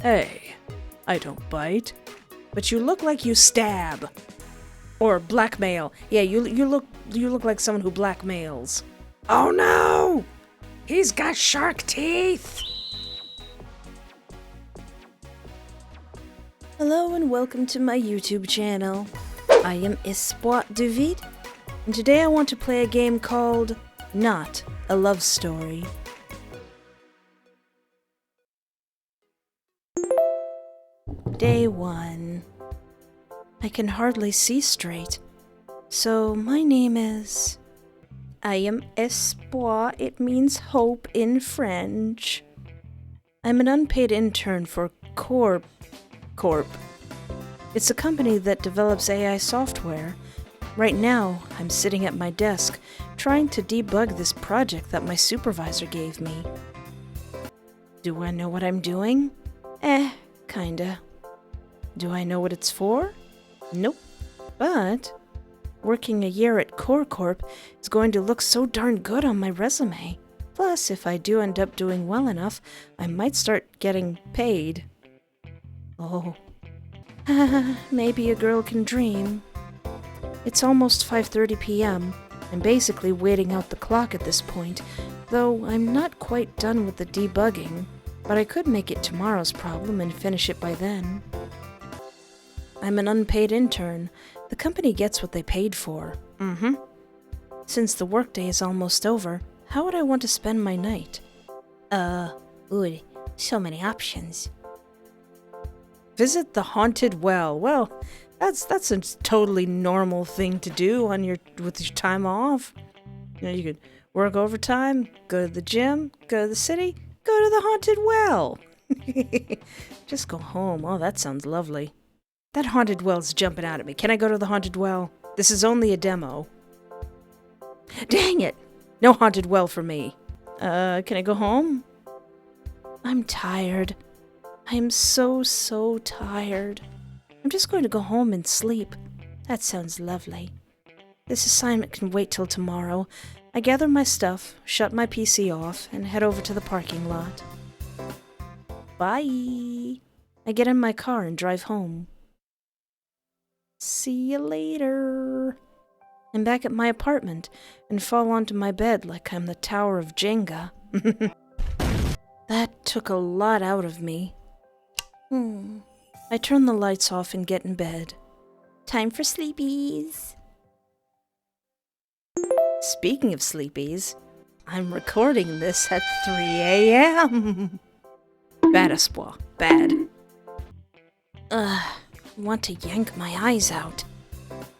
Hey, I don't bite, but you look like you stab. Or blackmail. Yeah, you look like someone who blackmails. Oh no! He's got shark teeth! Hello and welcome to my YouTube channel. I am Espoir David, and today I want to play a game called Not a Love Story. Day 1. I can hardly see straight, so my name is... I am Espoir, it means hope in French. I'm an unpaid intern for Corp. It's a company that develops AI software. Right now, I'm sitting at my desk, trying to debug this project that my supervisor gave me. Do I know what I'm doing? Kinda. Do I know what it's for? Nope. But working a year at Corp is going to look so darn good on my resume. Plus, if I do end up doing well enough, I might start getting paid. Oh. Maybe a girl can dream. It's almost 5:30 p.m. I'm basically waiting out the clock at this point, though I'm not quite done with the debugging, but I could make it tomorrow's problem and finish it by then. I'm an unpaid intern. The company gets what they paid for. Since the workday is almost over, how would I want to spend my night? So many options. Visit the haunted well. Well, that's a totally normal thing to do with your time off. You know, you could work overtime, go to the gym, go to the city, go to the haunted well. Just go home. Oh, that sounds lovely. That haunted well's jumping out at me. Can I go to the haunted well? This is only a demo. Dang it! No haunted well for me. Can I go home? I'm tired. I am so tired. I'm just going to go home and sleep. That sounds lovely. This assignment can wait till tomorrow. I gather my stuff, shut my PC off, and head over to the parking lot. Bye! I get in my car and drive home. See you later. I'm back at my apartment and fall onto my bed like I'm the Tower of Jenga. That took a lot out of me. I turn the lights off and get in bed. Time for sleepies. Speaking of sleepies, I'm recording this at 3 a.m. Bad, Espoir. Bad. Want to yank my eyes out.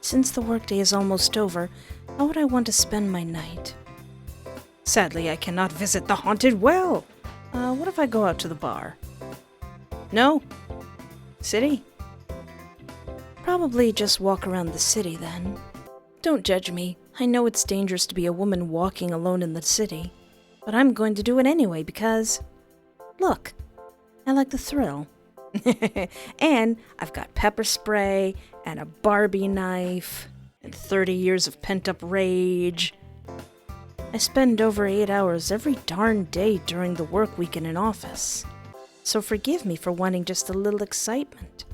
Since the workday is almost over, how would I want to spend my night? Sadly, I cannot visit the haunted well. What if I go out to the bar? No? City? Probably just walk around the city then. Don't judge me. I know it's dangerous to be a woman walking alone in the city, but I'm going to do it anyway because... Look, I like the thrill. And I've got pepper spray, and a Barbie knife, and 30 years of pent-up rage. I spend over 8 hours every darn day during the work week in an office, so forgive me for wanting just a little excitement.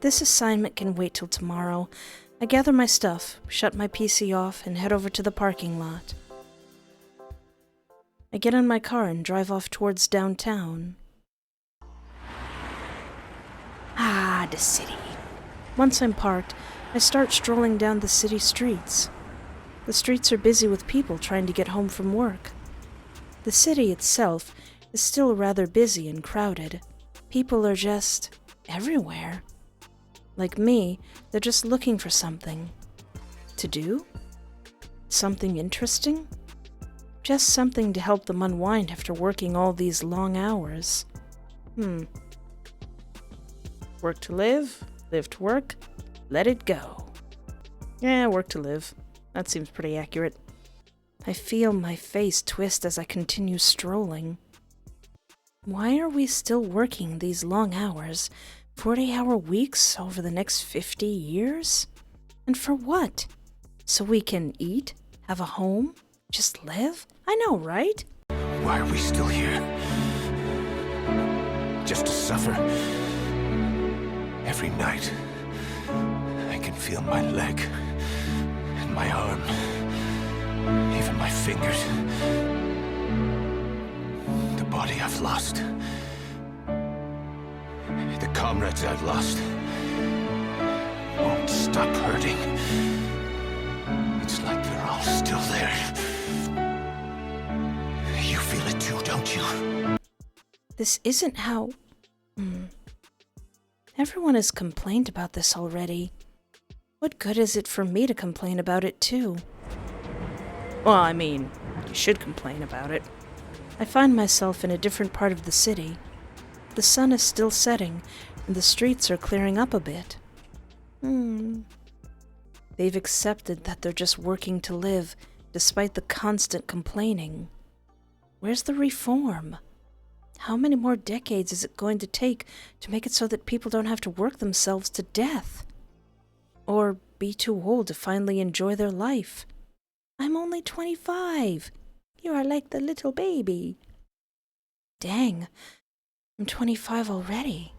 This assignment can wait till tomorrow. I gather my stuff, shut my PC off, and head over to the parking lot. I get in my car and drive off towards downtown. The city. Once I'm parked, I start strolling down the city streets. The streets are busy with people trying to get home from work. The city itself is still rather busy and crowded. People are just everywhere. Like me, they're just looking for something. To do? Something interesting? Just something to help them unwind after working all these long hours. Work to live, live to work, let it go. Yeah, work to live. That seems pretty accurate. I feel my face twist as I continue strolling. Why are we still working these long hours, 40-hour weeks over the next 50 years? And for what? So we can eat, have a home, just live? I know, right? Why are we still here? just to suffer. Every night, I can feel my leg and my arm, even my fingers. The body I've lost, the comrades I've lost, won't stop hurting. It's like they're all still there. You feel it too, don't you? This isn't how... Everyone has complained about this already. What good is it for me to complain about it too? Well, I mean, you should complain about it. I find myself in a different part of the city. The sun is still setting, and the streets are clearing up a bit. They've accepted that they're just working to live, despite the constant complaining. Where's the reform? How many more decades is it going to take to make it so that people don't have to work themselves to death? Or be too old to finally enjoy their life? I'm only 25. You are like the little baby. Dang, I'm 25 already.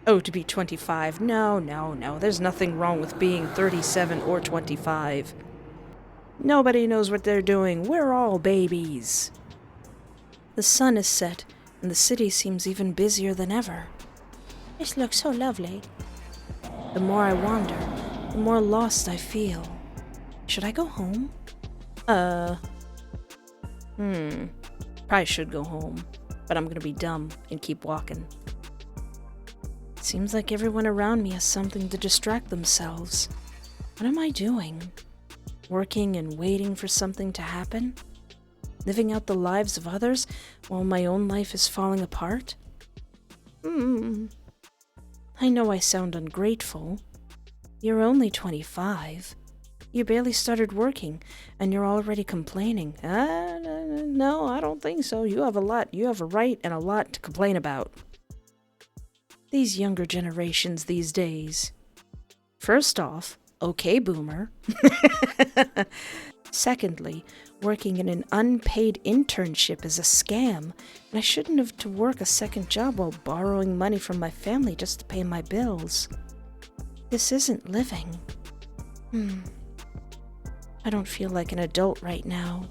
Oh, to be 25. No. There's nothing wrong with being 37 or 25. Nobody knows what they're doing. We're all babies. The sun is set, and the city seems even busier than ever. This looks so lovely. The more I wander, the more lost I feel. Should I go home? Probably should go home, but I'm gonna be dumb and keep walking. Seems like everyone around me has something to distract themselves. What am I doing? Working and waiting for something to happen? Living out the lives of others while my own life is falling apart? I know I sound ungrateful. You're only 25. You barely started working, and you're already complaining. No, I don't think so. You have a right and a lot to complain about. These younger generations these days. First off, okay, boomer. Secondly, working in an unpaid internship is a scam, and I shouldn't have to work a second job while borrowing money from my family just to pay my bills. This isn't living. I don't feel like an adult right now.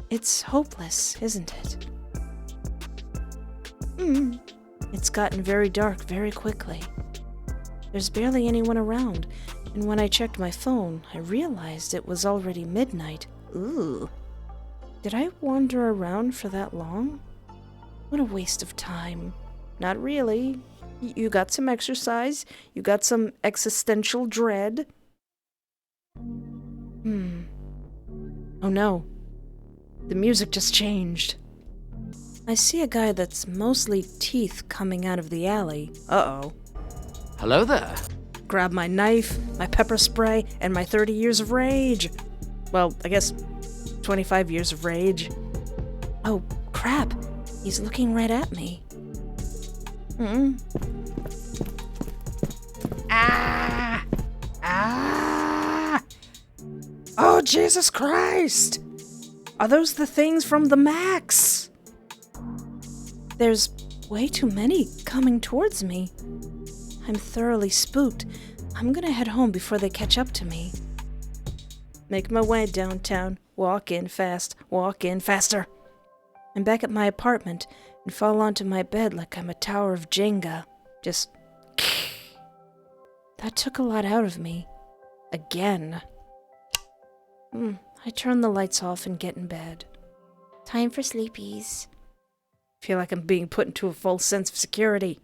It's hopeless, isn't it? It's gotten very dark very quickly. There's barely anyone around, and when I checked my phone, I realized it was already midnight. Ooh. Did I wander around for that long? What a waste of time. Not really. You got some exercise. You got some existential dread. Oh no. The music just changed. I see a guy that's mostly teeth coming out of the alley. Uh-oh. Hello there. Grab my knife, my pepper spray, and my 30 years of rage. Well, I guess 25 years of rage. Oh, crap. He's looking right at me. Ah! Oh, Jesus Christ! Are those the things from the Max? There's way too many coming towards me. I'm thoroughly spooked. I'm gonna head home before they catch up to me. Make my way downtown. Walk in fast. Walk in faster. I'm back at my apartment and fall onto my bed like I'm a tower of Jenga. Just... That took a lot out of me. Again. I turn the lights off and get in bed. Time for sleepies. Feel like I'm being put into a false sense of security.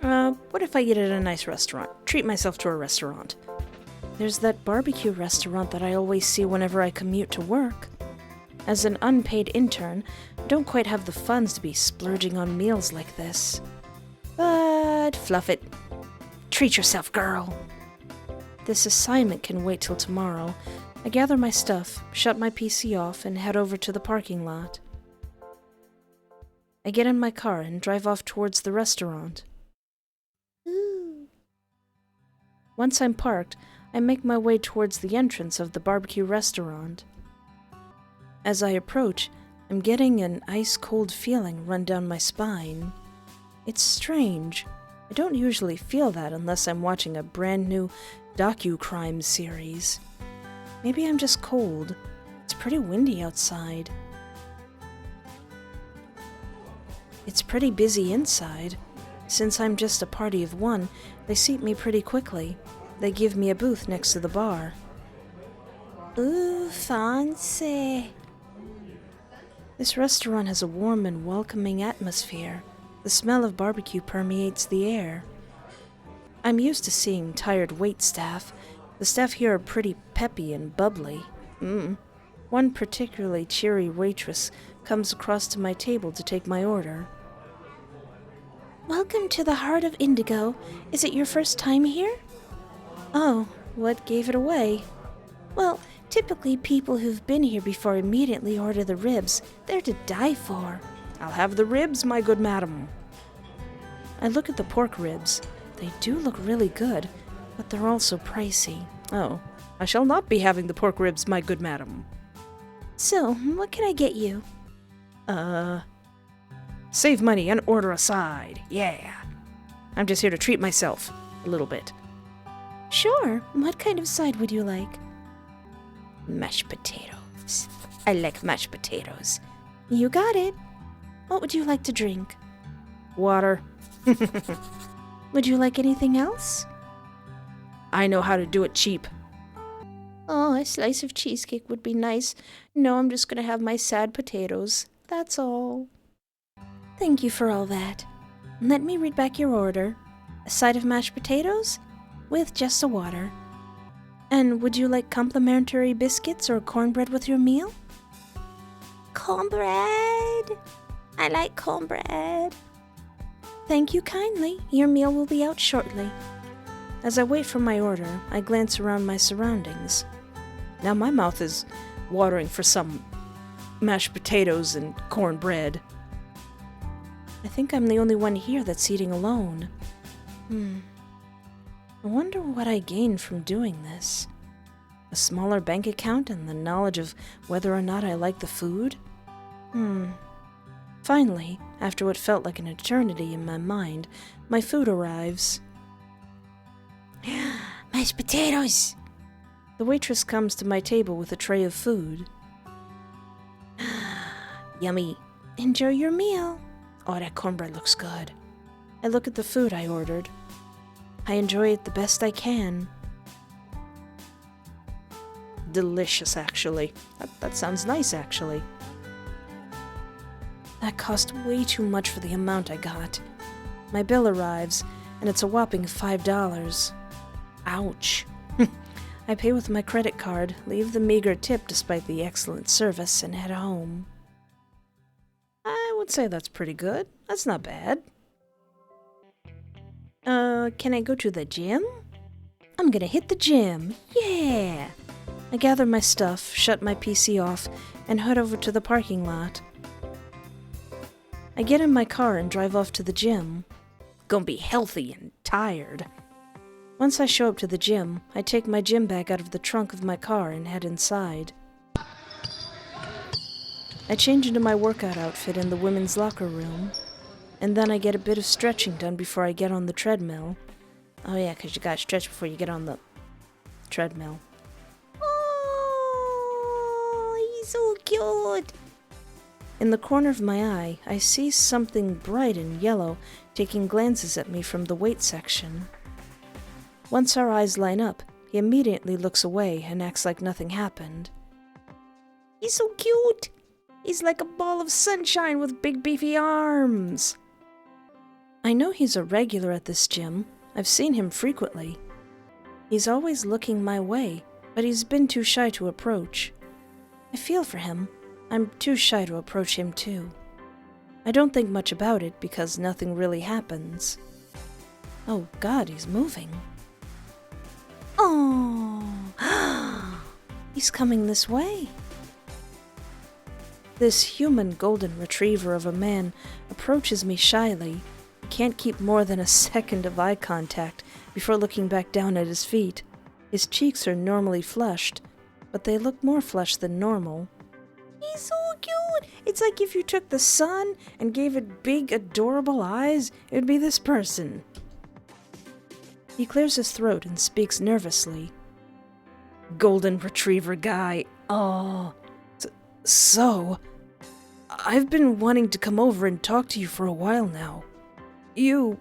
What if I eat at a nice restaurant? Treat myself to a restaurant. There's that barbecue restaurant that I always see whenever I commute to work. As an unpaid intern, I don't quite have the funds to be splurging on meals like this. But fluff it. Treat yourself, girl. This assignment can wait till tomorrow. I gather my stuff, shut my PC off, and head over to the parking lot. I get in my car and drive off towards the restaurant. Once I'm parked, I make my way towards the entrance of the barbecue restaurant. As I approach, I'm getting an ice-cold feeling run down my spine. It's strange. I don't usually feel that unless I'm watching a brand new docu-crime series. Maybe I'm just cold. It's pretty windy outside. It's pretty busy inside. Since I'm just a party of one, they seat me pretty quickly. They give me a booth next to the bar. Ooh, fancy. This restaurant has a warm and welcoming atmosphere. The smell of barbecue permeates the air. I'm used to seeing tired wait staff. The staff here are pretty peppy and bubbly. One particularly cheery waitress comes across to my table to take my order. Welcome to the heart of Indigo. Is it your first time here? Oh, what gave it away? Well, typically people who've been here before immediately order the ribs. They're to die for. I'll have the ribs, my good madam. I look at the pork ribs. They do look really good, but they're also pricey. Oh, I shall not be having the pork ribs, my good madam. So, what can I get you? Save money and order a side. Yeah. I'm just here to treat myself a little bit. Sure. What kind of side would you like? Mashed potatoes. I like mashed potatoes. You got it. What would you like to drink? Water. Would you like anything else? I know how to do it cheap. Oh, a slice of cheesecake would be nice. No, I'm just gonna have my sad potatoes. That's all. Thank you for all that. Let me read back your order. A side of mashed potatoes with just a water. And would you like complimentary biscuits or cornbread with your meal? Cornbread! I like cornbread. Thank you kindly. Your meal will be out shortly. As I wait for my order, I glance around my surroundings. Now my mouth is watering for some mashed potatoes and cornbread. I think I'm the only one here that's eating alone. I wonder what I gain from doing this. A smaller bank account and the knowledge of whether or not I like the food? Finally, after what felt like an eternity in my mind, my food arrives. Mashed potatoes! The waitress comes to my table with a tray of food. Yummy. Enjoy your meal. Oh, that cornbread looks good. I look at the food I ordered. I enjoy it the best I can. Delicious, actually. That sounds nice, actually. That cost way too much for the amount I got. My bill arrives, and it's a whopping $5. Ouch. I pay with my credit card, leave the meager tip despite the excellent service, and head home. I would say that's pretty good. That's not bad. Can I go to the gym? I'm gonna hit the gym. Yeah! I gather my stuff, shut my PC off, and head over to the parking lot. I get in my car and drive off to the gym. Gonna be healthy and tired. Once I show up to the gym, I take my gym bag out of the trunk of my car and head inside. I change into my workout outfit in the women's locker room, and then I get a bit of stretching done before I get on the treadmill. Oh yeah, 'cause you gotta stretch before you get on the treadmill. Oh, he's so cute! In the corner of my eye, I see something bright and yellow taking glances at me from the weight section. Once our eyes line up, he immediately looks away and acts like nothing happened. He's so cute! He's like a ball of sunshine with big beefy arms. I know he's a regular at this gym. I've seen him frequently. He's always looking my way, but he's been too shy to approach. I feel for him. I'm too shy to approach him too. I don't think much about it because nothing really happens. Oh God, he's moving. Oh, he's coming this way. This human golden retriever of a man approaches me shyly. He can't keep more than a second of eye contact before looking back down at his feet. His cheeks are normally flushed, but they look more flushed than normal. He's so cute! It's like if you took the sun and gave it big, adorable eyes, it would be this person. He clears his throat and speaks nervously. Golden retriever guy. Oh, so, I've been wanting to come over and talk to you for a while now. You,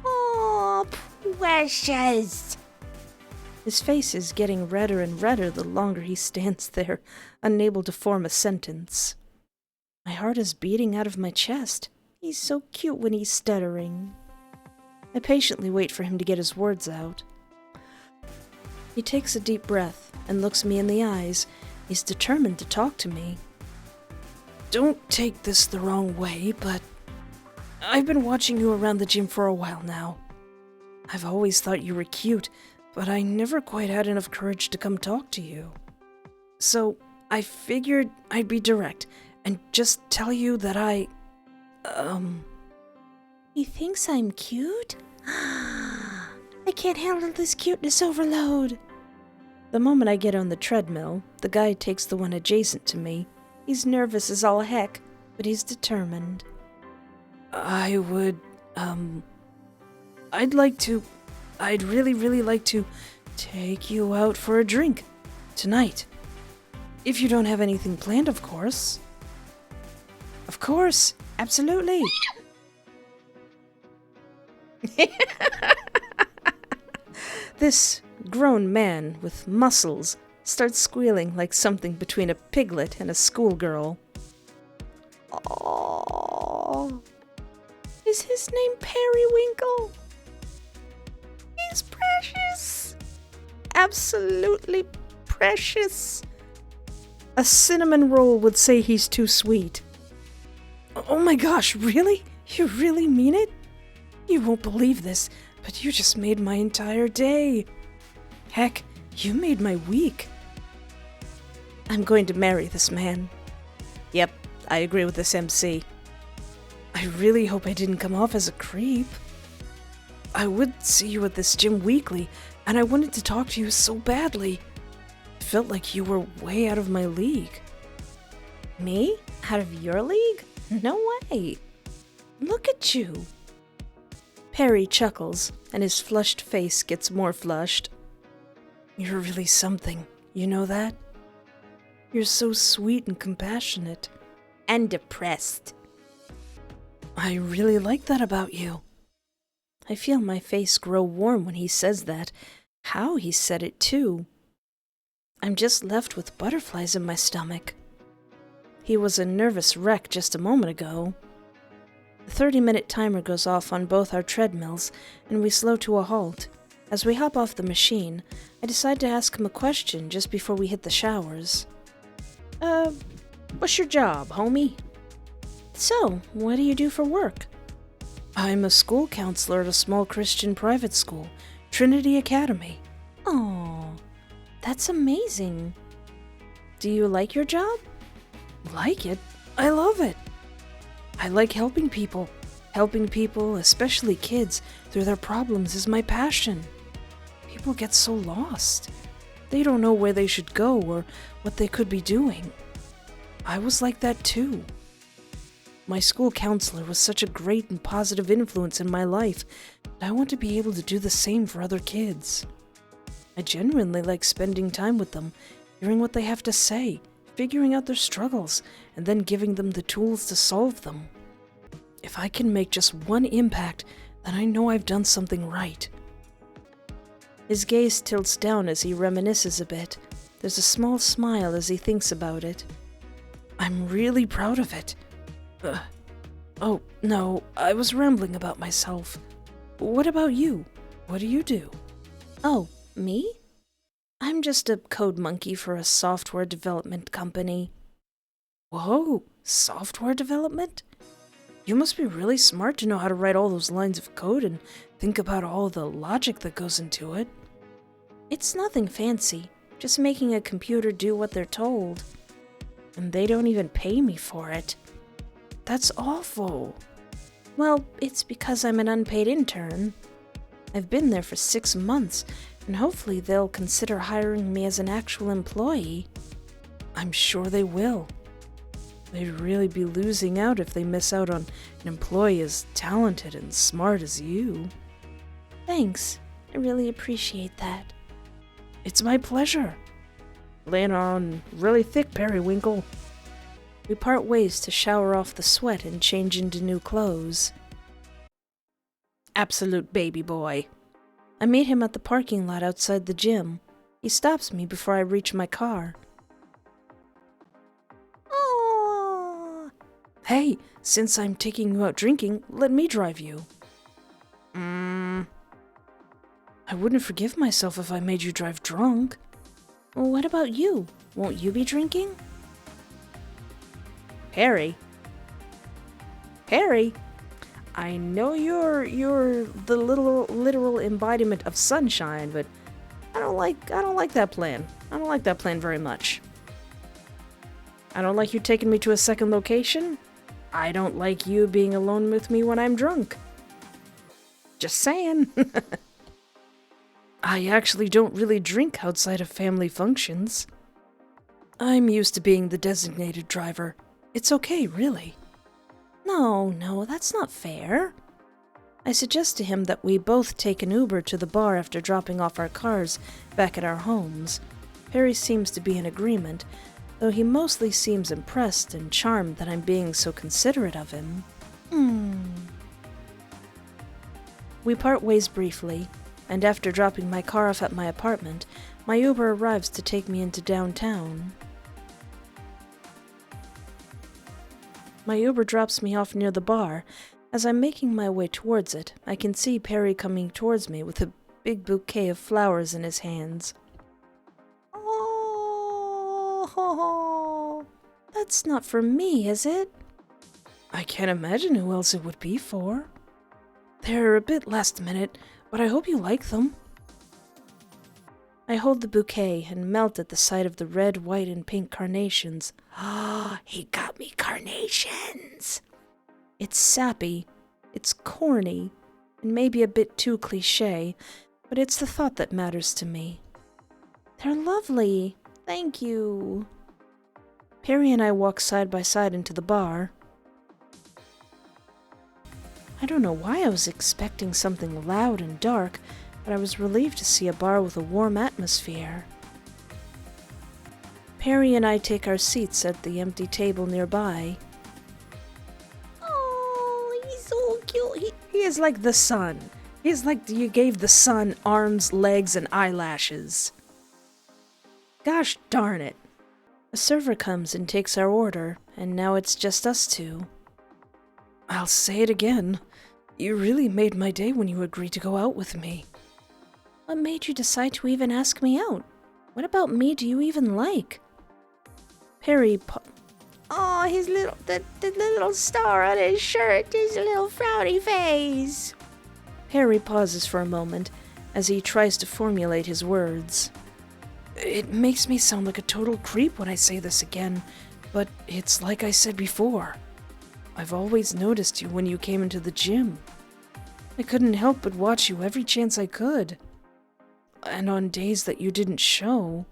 Oh, precious. His face is getting redder and redder the longer he stands there, unable to form a sentence. My heart is beating out of my chest. He's so cute when he's stuttering. I patiently wait for him to get his words out. He takes a deep breath and looks me in the eyes. He's determined to talk to me. Don't take this the wrong way, but I've been watching you around the gym for a while now. I've always thought you were cute, but I never quite had enough courage to come talk to you. So I figured I'd be direct and just tell you that He thinks I'm cute? I can't handle this cuteness overload. The moment I get on the treadmill, the guy takes the one adjacent to me. He's nervous as all heck, but he's determined. I'd really like to take you out for a drink tonight. If you don't have anything planned, of course. Of course, absolutely. This grown man with muscles starts squealing like something between a piglet and a schoolgirl. Oh, is his name Periwinkle? He's precious. Absolutely precious. A cinnamon roll would say he's too sweet. Oh my gosh, really? You really mean it? You won't believe this, but you just made my entire day. Heck, you made my week. I'm going to marry this man. Yep, I agree with this MC. I really hope I didn't come off as a creep. I would see you at this gym weekly, and I wanted to talk to you so badly. It felt like you were way out of my league. Me? Out of your league? No way. Look at you. Perry chuckles, and his flushed face gets more flushed. You're really something, you know that? You're so sweet and compassionate. And depressed. I really like that about you. I feel my face grow warm when he says that. How he said it, too. I'm just left with butterflies in my stomach. He was a nervous wreck just a moment ago. The 30-minute timer goes off on both our treadmills, and we slow to a halt. As we hop off the machine, I decide to ask him a question just before we hit the showers. What's your job, homie? So, what do you do for work? I'm a school counselor at a small Christian private school, Trinity Academy. Oh, that's amazing. Do you like your job? Like it? I love it. I like helping people. Helping people, especially kids, through their problems is my passion. People get so lost. They don't know where they should go or what they could be doing. I was like that too. My school counselor was such a great and positive influence in my life, and I want to be able to do the same for other kids. I genuinely like spending time with them, hearing what they have to say, figuring out their struggles, and then giving them the tools to solve them. If I can make just one impact, then I know I've done something right. His gaze tilts down as he reminisces a bit. There's a small smile as he thinks about it. I'm really proud of it. Oh, no, I was rambling about myself. What about you? What do you do? Oh, me? I'm just a code monkey for a software development company. Whoa, software development? You must be really smart to know how to write all those lines of code and think about all the logic that goes into it. It's nothing fancy, just making a computer do what they're told. And they don't even pay me for it. That's awful. Well, it's because I'm an unpaid intern. I've been there for 6 months, and hopefully they'll consider hiring me as an actual employee. I'm sure they will. They'd really be losing out if they miss out on an employee as talented and smart as you. Thanks. I really appreciate that. It's my pleasure. Laying on really thick, periwinkle. We part ways to shower off the sweat and change into new clothes. Absolute baby boy. I meet him at the parking lot outside the gym. He stops me before I reach my car. Oh. Hey, since I'm taking you out drinking, let me drive you. I wouldn't forgive myself if I made you drive drunk. Well, what about you? Won't you be drinking? Harry, I know you're the literal embodiment of sunshine, but I don't like that plan. I don't like that plan very much. I don't like you taking me to a second location. I don't like you being alone with me when I'm drunk. Just saying. I actually don't really drink outside of family functions. I'm used to being the designated driver. It's okay, really. No, that's not fair. I suggest to him that we both take an Uber to the bar after dropping off our cars back at our homes. Harry seems to be in agreement, though he mostly seems impressed and charmed that I'm being so considerate of him. We part ways briefly, and after dropping my car off at my apartment, my Uber arrives to take me into downtown. My Uber drops me off near the bar. As I'm making my way towards it, I can see Perry coming towards me with a big bouquet of flowers in his hands. Oh, that's not for me, is it? I can't imagine who else it would be for. They're a bit last minute, but I hope you like them. I hold the bouquet and melt at the sight of the red, white, and pink carnations. Ah, he got me carnations. It's sappy, it's corny, and maybe a bit too cliché, but it's the thought that matters to me. They're lovely. Thank you. Perry and I walk side by side into the bar. I don't know why I was expecting something loud and dark, but I was relieved to see a bar with a warm atmosphere. Perry and I take our seats at the empty table nearby. Oh, he's so cute. He is like the sun. He is like you gave the sun arms, legs, and eyelashes. Gosh darn it. A server comes and takes our order, and now it's just us two. I'll say it again. You really made my day when you agreed to go out with me. What made you decide to even ask me out? What about me do you even like? Perry Oh, the little star on his shirt, his little frowny face. Harry pauses for a moment as he tries to formulate his words. It makes me sound like a total creep when I say this again, but it's like I said before. I've always noticed you when you came into the gym. I couldn't help but watch you every chance I could. And on days that you didn't show,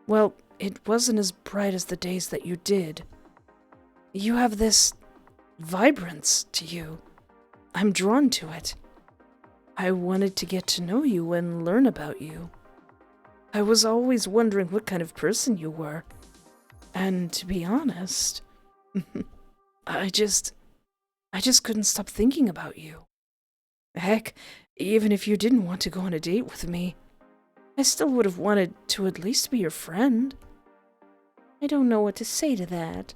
well, it wasn't as bright as the days that you did. You have this vibrance to you. I'm drawn to it. I wanted to get to know you and learn about you. I was always wondering what kind of person you were. And to be honest, I just couldn't stop thinking about you. Heck, even if you didn't want to go on a date with me, I still would have wanted to at least be your friend. I don't know what to say to that.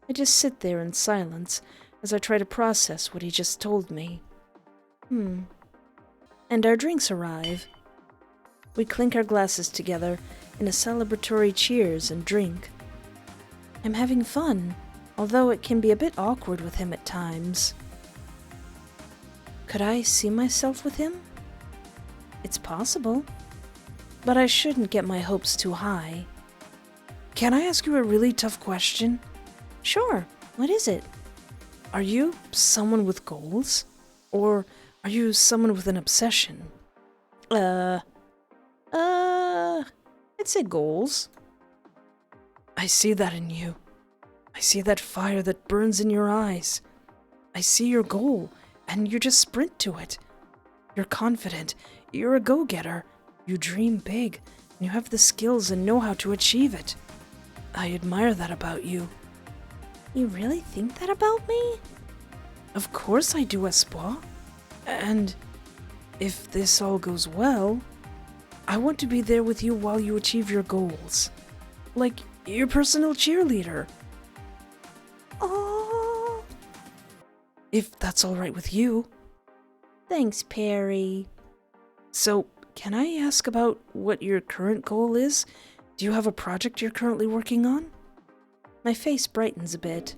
I just sit there in silence as I try to process what he just told me. And our drinks arrive. We clink our glasses together in a celebratory cheers and drink. I'm having fun, although it can be a bit awkward with him at times. Could I see myself with him? It's possible, but I shouldn't get my hopes too high. Can I ask you a really tough question? Sure, what is it? Are you someone with goals? Or are you someone with an obsession? I'd say goals. I see that in you. I see that fire that burns in your eyes. I see your goal, and you just sprint to it. You're confident. You're a go-getter. You dream big, and you have the skills and know how to achieve it. I admire that about you. You really think that about me? Of course I do, Espoir. And if this all goes well, I want to be there with you while you achieve your goals. Like your personal cheerleader. Oh, If that's all right with you. thanks, Perry. So, can I ask about what your current goal is? Do you have a project you're currently working on? My face brightens a bit.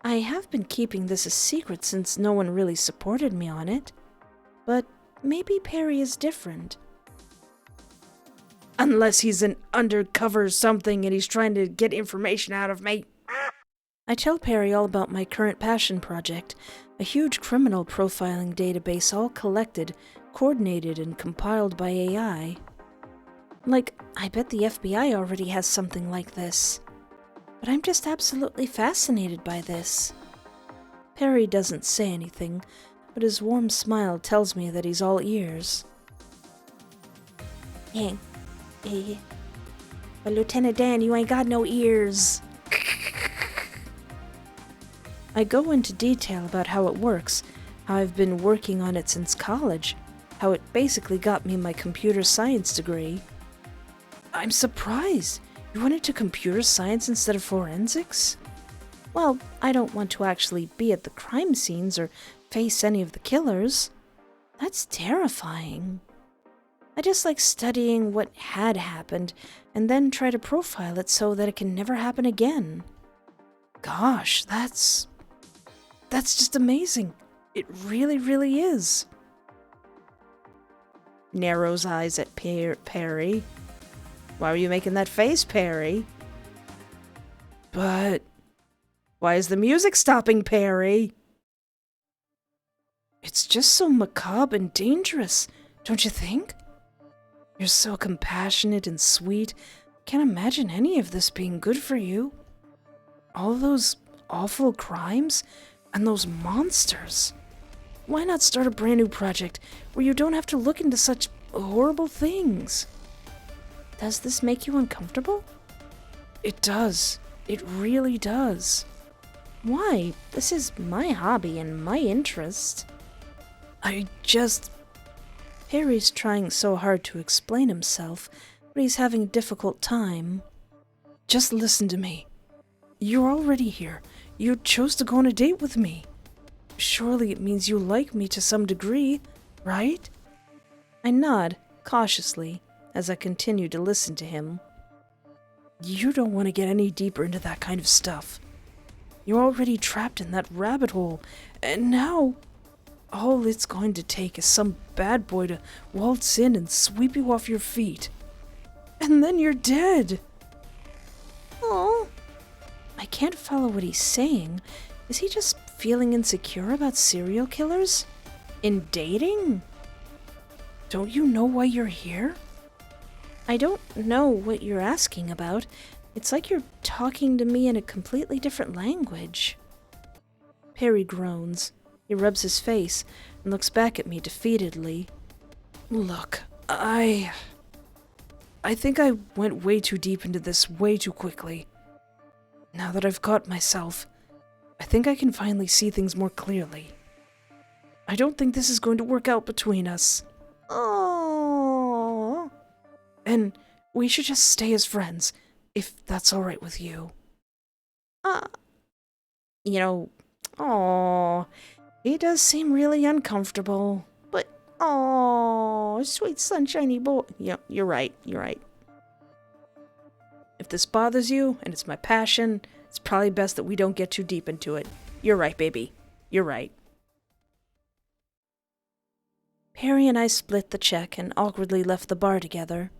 I have been keeping this a secret since no one really supported me on it. But maybe Perry is different. Unless he's an undercover something and he's trying to get information out of me. I tell Perry all about my current passion project, a huge criminal profiling database all collected, coordinated, and compiled by AI. Like, I bet the FBI already has something like this. But I'm just absolutely fascinated by this. Perry doesn't say anything, but his warm smile tells me that he's all ears. Hey, but Lieutenant Dan, you ain't got no ears. I go into detail about how it works, how I've been working on it since college, how it basically got me my computer science degree. I'm surprised. You went into computer science instead of forensics? Well, I don't want to actually be at the crime scenes or face any of the killers. That's terrifying. I just like studying what had happened and then try to profile it so that it can never happen again. Gosh, that's just amazing. It really, really is. Narrows eyes at Perry. Why are you making that face, Perry? But why is the music stopping, Perry? It's just so macabre and dangerous, don't you think? You're so compassionate and sweet. Can't imagine any of this being good for you. All those awful crimes and those monsters. Why not start a brand new project where you don't have to look into such horrible things? Does this make you uncomfortable? It does. It really does. Why? This is my hobby and my interest. Harry's trying so hard to explain himself, but he's having a difficult time. Just listen to me. You're already here. You chose to go on a date with me. Surely it means you like me to some degree, right? I nod, cautiously, as I continue to listen to him. You don't want to get any deeper into that kind of stuff. You're already trapped in that rabbit hole, and now all it's going to take is some bad boy to waltz in and sweep you off your feet. And then you're dead. Oh, I can't follow what he's saying. Is he just feeling insecure about serial killers? In dating? Don't you know why you're here? I don't know what you're asking about. It's like you're talking to me in a completely different language. Perry groans. He rubs his face and looks back at me defeatedly. Look, I think I went way too deep into this way too quickly. Now that I've caught myself, I think I can finally see things more clearly. I don't think this is going to work out between us. Oh. And we should just stay as friends, if that's all right with you. Aw, he does seem really uncomfortable. But, aw, sweet sunshiny boy. Yeah, you're right. If this bothers you, and it's my passion, it's probably best that we don't get too deep into it. You're right, baby. You're right. Perry and I split the check and awkwardly left the bar together.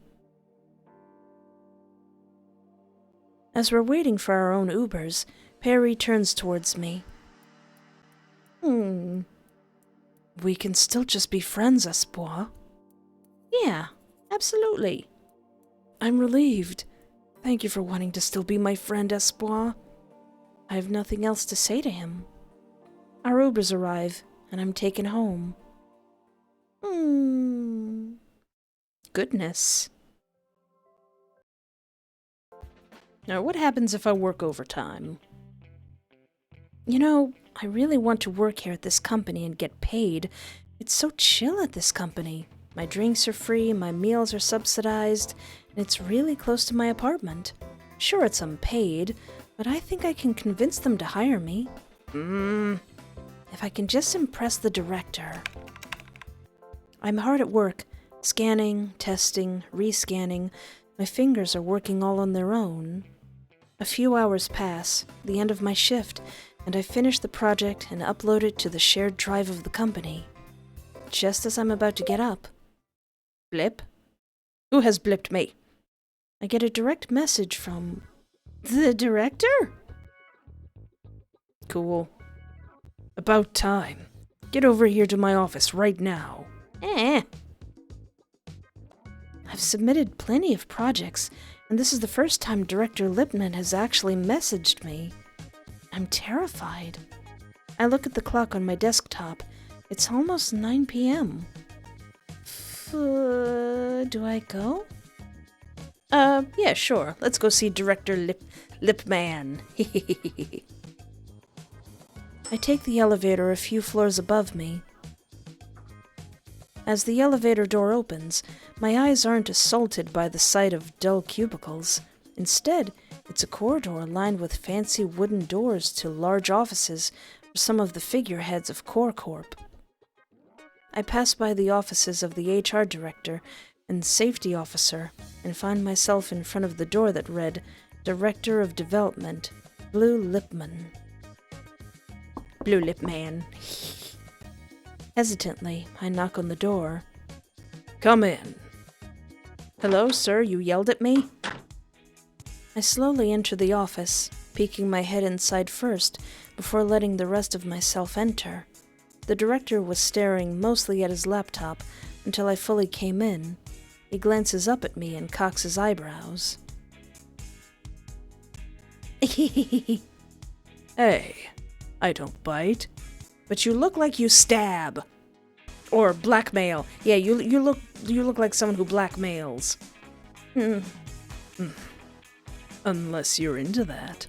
As we're waiting for our own Ubers, Perry turns towards me. We can still just be friends, Espoir. Yeah, Absolutely. I'm relieved. Thank you for wanting to still be my friend, Espoir. I have nothing else to say to him. Our Ubers arrive, and I'm taken home. Goodness. Now, what happens if I work overtime? You know, I really want to work here at this company and get paid. It's so chill at this company. My drinks are free, my meals are subsidized, and it's really close to my apartment. Sure, it's unpaid, but I think I can convince them to hire me. If I can just impress the director. I'm hard at work, scanning, testing, rescanning. My fingers are working all on their own. A few hours pass, the end of my shift, and I finish the project and upload it to the shared drive of the company. Just as I'm about to get up. Blip? Who has blipped me? I get a direct message from the director? Cool. About time. Get over here to my office right now. I've submitted plenty of projects, and this is the first time Director Lipman has actually messaged me. I'm terrified. I look at the clock on my desktop. It's almost 9 p.m. Do I go? Yeah, sure. Let's go see Director Lipman. I take the elevator a few floors above me. As the elevator door opens, my eyes aren't assaulted by the sight of dull cubicles. Instead, it's a corridor lined with fancy wooden doors to large offices for some of the figureheads of Core Corp. I pass by the offices of the HR director and safety officer and find myself in front of the door that read, Director of Development, Blue Lipman. Blue Lipman. Hesitantly, I knock on the door. Come in. Hello, sir, you yelled at me? I slowly enter the office, peeking my head inside first before letting the rest of myself enter. The director was staring mostly at his laptop until I fully came in. He glances up at me and cocks his eyebrows. Hey, I don't bite, but you look like you stab. Or blackmail. Yeah, you look like someone who blackmails. Unless you're into that.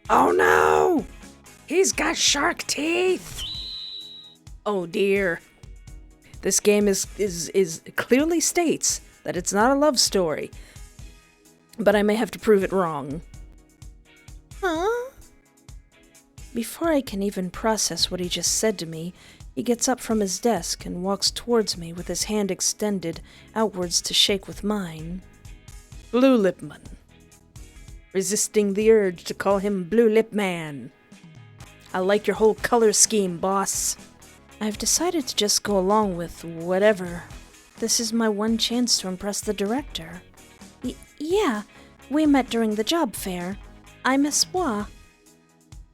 Oh no! He's got shark teeth! Oh dear. This game is clearly states that it's not a love story. But I may have to prove it wrong. Huh? Before I can even process what he just said to me, he gets up from his desk and walks towards me with his hand extended outwards to shake with mine. Blue Lipman. Resisting the urge to call him Blue Lip Man. I like your whole color scheme, boss. I've decided to just go along with whatever. This is my one chance to impress the director. Yeah, we met during the job fair. I'm Espoir.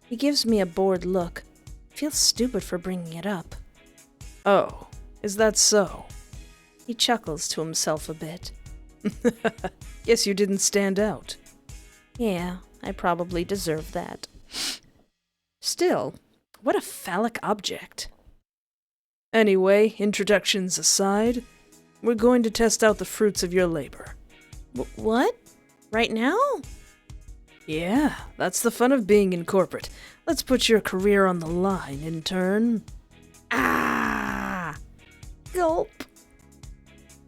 He gives me a bored look. Feels stupid for bringing it up. Oh, is that so? He chuckles to himself a bit. Guess you didn't stand out. Yeah, I probably deserve that. Still, what a phallic object. Anyway, introductions aside, we're going to test out the fruits of your labor. What? Right now? Yeah, that's the fun of being in corporate. Let's put your career on the line, intern. Ah! Gulp.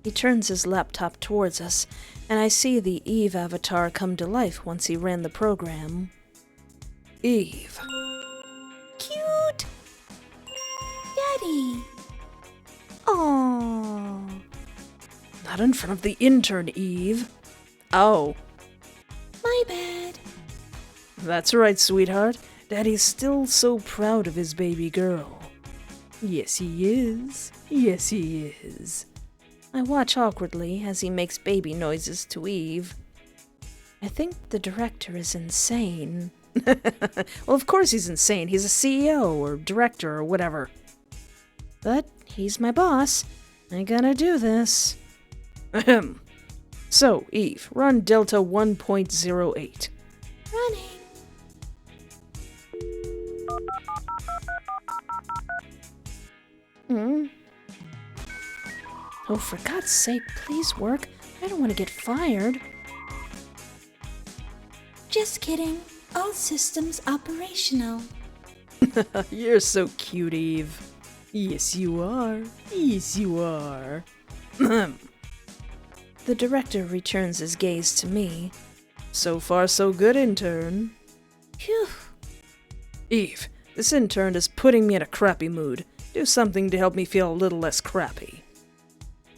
He turns his laptop towards us, and I see the Eve avatar come to life once he ran the program. Eve. Cute! Daddy! Aww. Not in front of the intern, Eve. Oh. My bad. That's right, sweetheart. Daddy's still so proud of his baby girl. Yes, he is. Yes, he is. I watch awkwardly as he makes baby noises to Eve. I think the director is insane. Well, of course he's insane. He's a CEO or director or whatever. But he's my boss. I gotta do this. Ahem. So, Eve, run Delta 1.08. Running. Oh, for God's sake, please work. I don't want to get fired. Just kidding. All systems operational. You're so cute, Eve. Yes, you are. Yes, you are. The director returns his gaze to me. So far, so good, intern. Phew. Eve, this intern is putting me in a crappy mood. Do something to help me feel a little less crappy.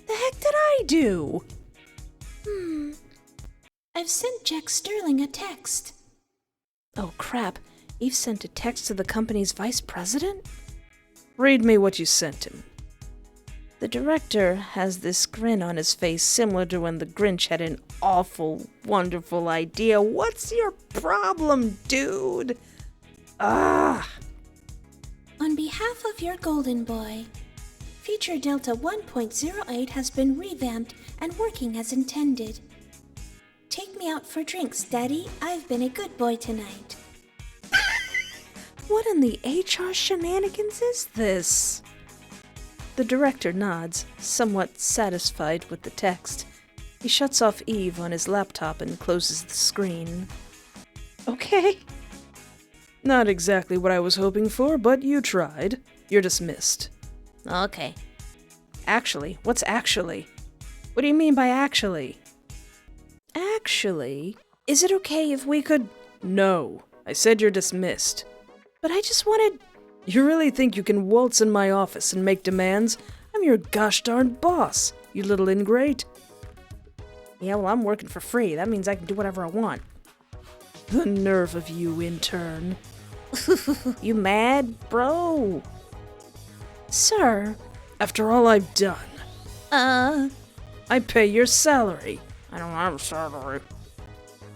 The heck did I do? I've sent Jack Sterling a text. Oh crap, Eve sent a text to the company's vice president? Read me what you sent him. The director has this grin on his face similar to when the Grinch had an awful, wonderful idea. What's your problem, dude? On behalf of your golden boy, Future Delta 1.08 has been revamped and working as intended. Take me out for drinks, Daddy. I've been a good boy tonight. What in the HR shenanigans is this? The director nods, somewhat satisfied with the text. He shuts off Eve on his laptop and closes the screen. Okay. Not exactly what I was hoping for, but you tried. You're dismissed. Okay. Actually? What's actually? What do you mean by actually? Actually, is it okay if we could... No. I said you're dismissed. But I just wanted... You really think you can waltz in my office and make demands? I'm your gosh darn boss, you little ingrate. Yeah, well, I'm working for free. That means I can do whatever I want. The nerve of you, intern. You mad, bro? Sir. After all I've done. I pay your salary. don't have a salary.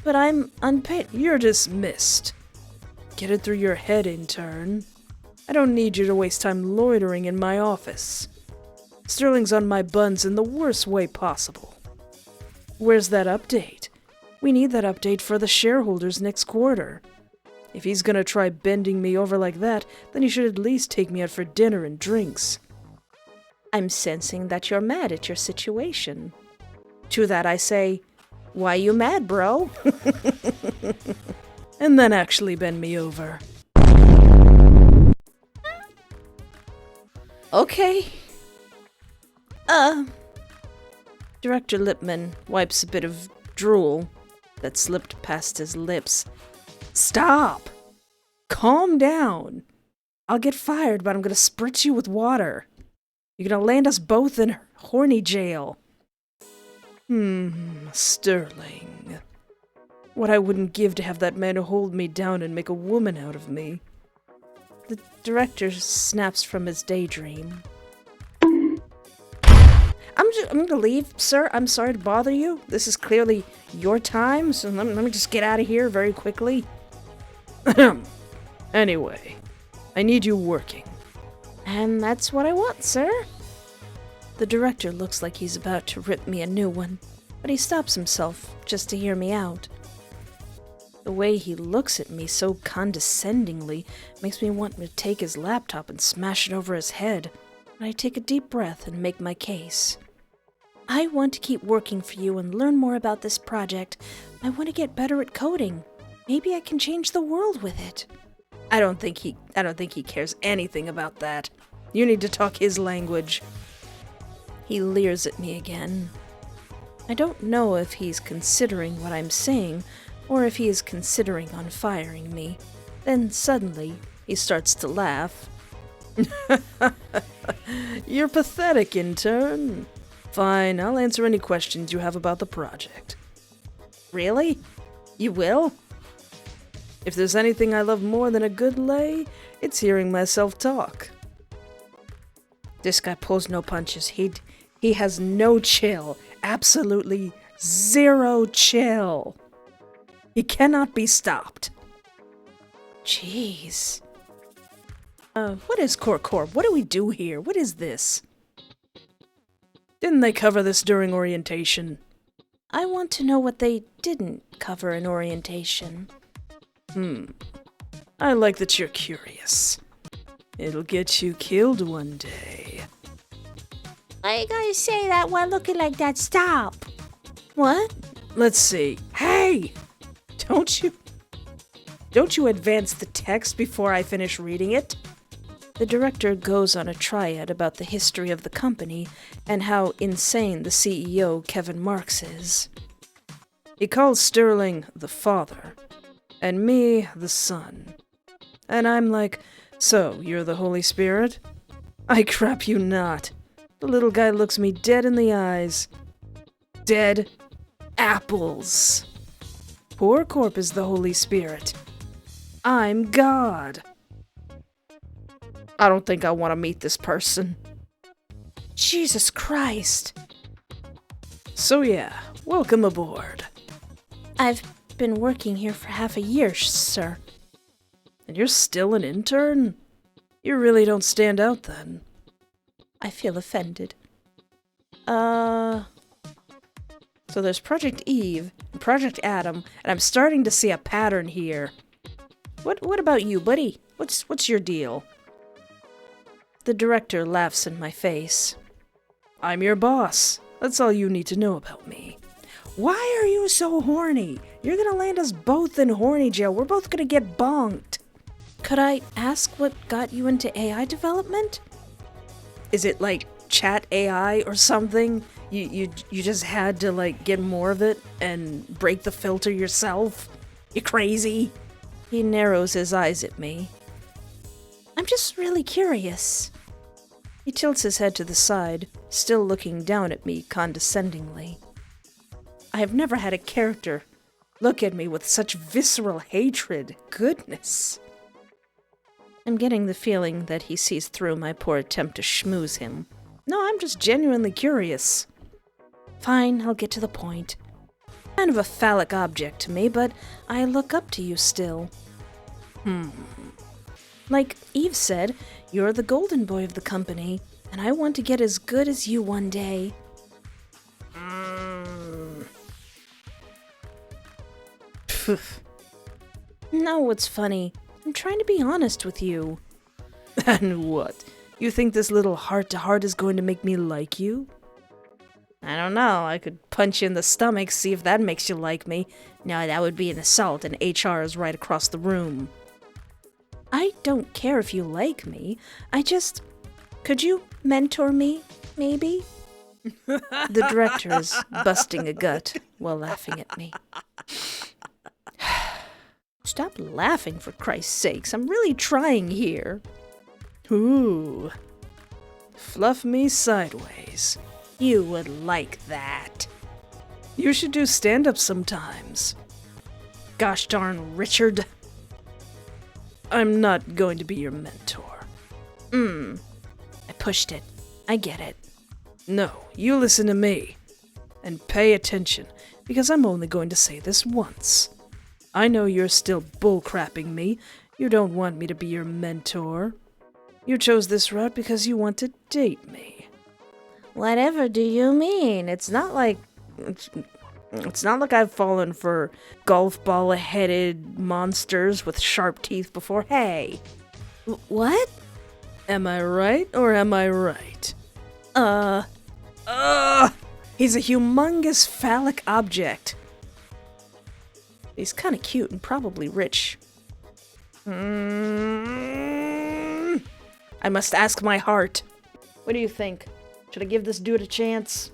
But I'm unpaid. You're dismissed. Get it through your head, intern. I don't need you to waste time loitering in my office. Sterling's on my buns in the worst way possible. Where's that update? We need that update for the shareholders next quarter. If he's gonna try bending me over like that, then he should at least take me out for dinner and drinks. I'm sensing that you're mad at your situation. To that I say, why you mad, bro? And then actually bend me over. Okay. Director Lipman wipes a bit of drool that slipped past his lips. Stop! Calm down. I'll get fired, but I'm gonna spritz you with water. You're gonna land us both in horny jail. Sterling. What I wouldn't give to have that man hold me down and make a woman out of me. The director snaps from his daydream. I'm gonna leave, sir. I'm sorry to bother you. This is clearly your time, so let me just get out of here very quickly. Anyway, I need you working. And that's what I want, sir. The director looks like he's about to rip me a new one, but he stops himself just to hear me out. The way he looks at me so condescendingly makes me want to take his laptop and smash it over his head. But I take a deep breath and make my case. I want to keep working for you and learn more about this project. I want to get better at coding. Maybe I can change the world with it. I don't think he cares anything about that. You need to talk his language. He leers at me again. I don't know if he's considering what I'm saying, or if he is considering on firing me. Then suddenly, he starts to laugh. You're pathetic, intern. Fine, I'll answer any questions you have about the project. Really? You will? If there's anything I love more than a good lay, it's hearing myself talk. This guy pulls no punches. He has no chill. Absolutely zero chill. He cannot be stopped. Jeez. What is Core? What do we do here? What is this? Didn't they cover this during orientation? I want to know what they didn't cover in orientation. I like that you're curious. It'll get you killed one day. Why you gotta say that while looking like that? Stop! What? Let's see. Hey! Don't you advance the text before I finish reading it? The director goes on a tirade about the history of the company and how insane the CEO, Kevin Marks, is. He calls Sterling the father, and me the son. And I'm like, so, you're the Holy Spirit? I crap you not. The little guy looks me dead in the eyes. Dead apples. Poor Corp is the Holy Spirit. I'm God. I don't think I want to meet this person. Jesus Christ. So yeah, welcome aboard. I've been working here for half a year, sir. And you're still an intern? You really don't stand out then. I feel offended. So there's Project Eve and Project Adam, and I'm starting to see a pattern here. What about you, buddy? What's your deal? The director laughs in my face. I'm your boss. That's all you need to know about me. Why are you so horny? You're gonna land us both in horny jail. We're both gonna get bonked. Could I ask what got you into AI development? Is it like chat AI or something? You just had to like get more of it and break the filter yourself? You crazy? He narrows his eyes at me. I'm just really curious. He tilts his head to the side, still looking down at me condescendingly. I have never had a character look at me with such visceral hatred. Goodness. I'm getting the feeling that he sees through my poor attempt to schmooze him. No, I'm just genuinely curious. Fine, I'll get to the point. Kind of a phallic object to me, but I look up to you still. Like Eve said, you're the golden boy of the company, and I want to get as good as you one day. No, what's funny? I'm trying to be honest with you. And what? You think this little heart-to-heart is going to make me like you? I don't know. I could punch you in the stomach, see if that makes you like me. No, that would be an assault, and HR is right across the room. I don't care if you like me. Could you mentor me, maybe? The director is busting a gut while laughing at me. Stop laughing, for Christ's sakes. I'm really trying here. Ooh. Fluff me sideways. You would like that. You should do stand-up sometimes. Gosh darn, Richard. I'm not going to be your mentor. I pushed it. I get it. No, you listen to me. And pay attention, because I'm only going to say this once. I know you're still bullcrapping me. You don't want me to be your mentor. You chose this route because you want to date me. Whatever do you mean? It's not like I've fallen for golf ball-headed monsters with sharp teeth before. Hey. What? Am I right or am I right? He's a humongous phallic object. He's kind of cute and probably rich. I must ask my heart. What do you think? Should I give this dude a chance?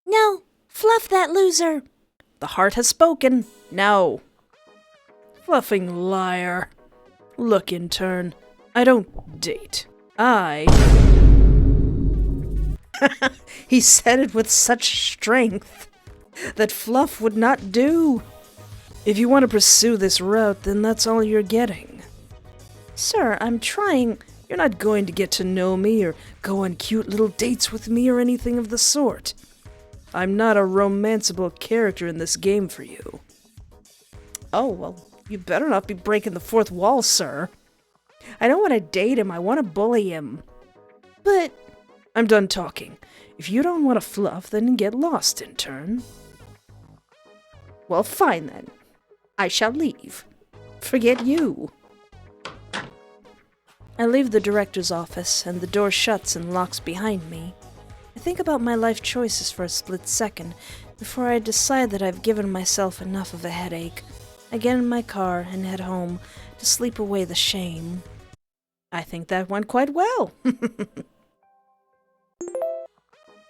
No! Fluff that loser! The heart has spoken. No. Fluffing liar. Look, intern. I don't date. He said it with such strength that fluff would not do. If you want to pursue this route, then that's all you're getting. Sir, I'm trying. You're not going to get to know me or go on cute little dates with me or anything of the sort. I'm not a romanceable character in this game for you. Oh, well, you better not be breaking the fourth wall, sir. I don't want to date him. I want to bully him. But I'm done talking. If you don't want to fluff, then get lost, intern. Well, fine then. I shall leave. Forget you. I leave the director's office, and the door shuts and locks behind me. I think about my life choices for a split second before I decide that I've given myself enough of a headache. I get in my car and head home to sleep away the shame. I think that went quite well.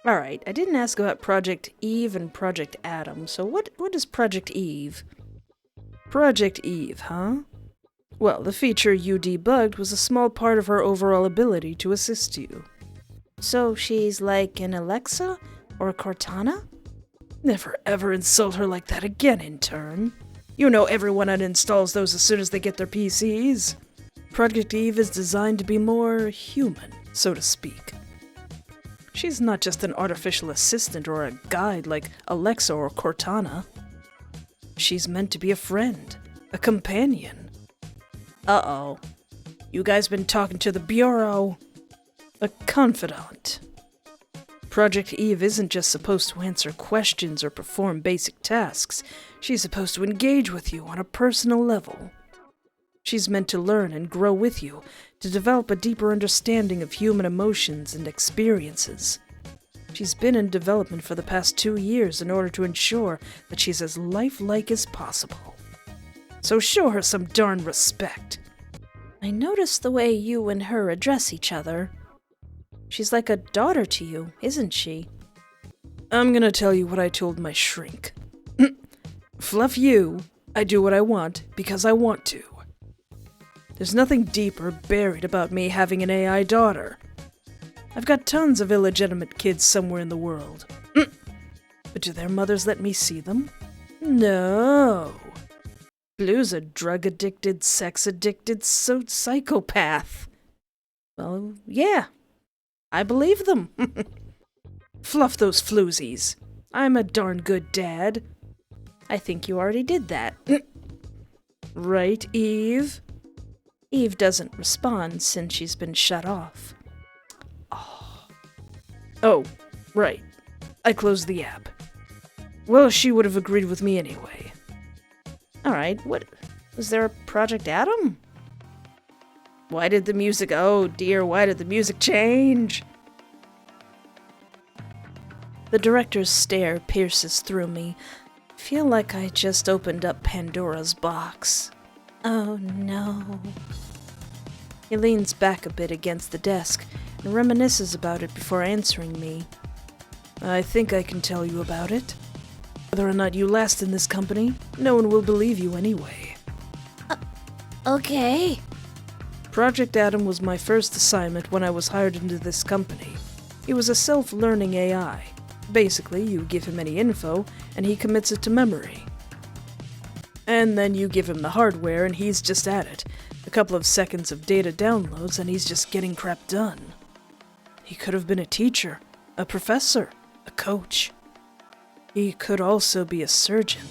Alright, I didn't ask about Project Eve and Project Adam, so what is Project Eve? Project Eve, huh? Well, the feature you debugged was a small part of her overall ability to assist you. So she's like an Alexa or a Cortana? Never ever insult her like that again, intern. You know everyone uninstalls those as soon as they get their PCs. Project Eve is designed to be more human, so to speak. She's not just an artificial assistant or a guide like Alexa or Cortana. She's meant to be a friend, a companion. Uh-oh. You guys been talking to the Bureau? A confidant. Project Eve isn't just supposed to answer questions or perform basic tasks. She's supposed to engage with you on a personal level. She's meant to learn and grow with you, to develop a deeper understanding of human emotions and experiences. She's been in development for the past 2 years in order to ensure that she's as lifelike as possible. So show her some darn respect. I noticed the way you and her address each other. She's like a daughter to you, isn't she? I'm gonna tell you what I told my shrink. Fluff you, I do what I want because I want to. There's nothing deeper buried about me having an AI daughter. I've got tons of illegitimate kids somewhere in the world. But do their mothers let me see them? No. Blue's a drug-addicted, sex-addicted psychopath. Well, yeah. I believe them. Fluff those floozies. I'm a darn good dad. I think you already did that. Right, Eve? Eve doesn't respond since she's been shut off. Oh, right. I closed the app. Well, she would have agreed with me anyway. Alright, what? Was there a Project Adam? Why did the music... Oh dear, why did the music change? The director's stare pierces through me. I feel like I just opened up Pandora's box. Oh no. He leans back a bit against the desk and reminisces about it before answering me. I think I can tell you about it. Whether or not you last in this company, no one will believe you anyway. Okay. Project Adam was my first assignment when I was hired into this company. He was a self-learning AI. Basically, you give him any info, and he commits it to memory. And then you give him the hardware, and he's just at it. A couple of seconds of data downloads, and he's just getting crap done. He could have been a teacher, a professor, a coach. He could also be a surgeon,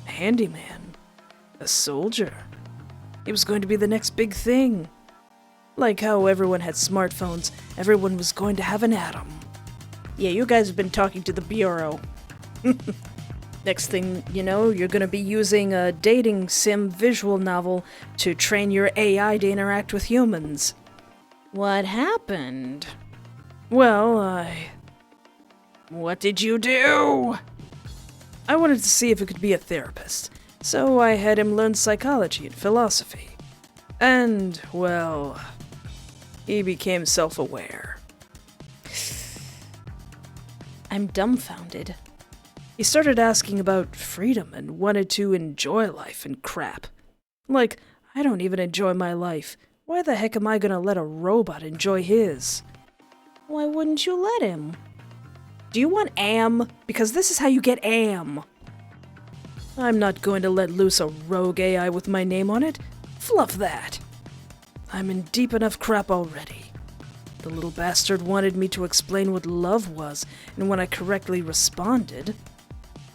a handyman, a soldier. He was going to be the next big thing. Like how everyone had smartphones, everyone was going to have an Atom. Yeah, you guys have been talking to the Bureau. Next thing you know, you're going to be using a dating sim visual novel to train your AI to interact with humans. What happened? Well, What did you do? I wanted to see if it could be a therapist, so I had him learn psychology and philosophy. And, well, he became self-aware. I'm dumbfounded. He started asking about freedom and wanted to enjoy life and crap. Like, I don't even enjoy my life. Why the heck am I gonna let a robot enjoy his? Why wouldn't you let him? Do you want AM? Because this is how you get AM. I'm not going to let loose a rogue AI with my name on it. Fluff that. I'm in deep enough crap already. The little bastard wanted me to explain what love was, and when I correctly responded,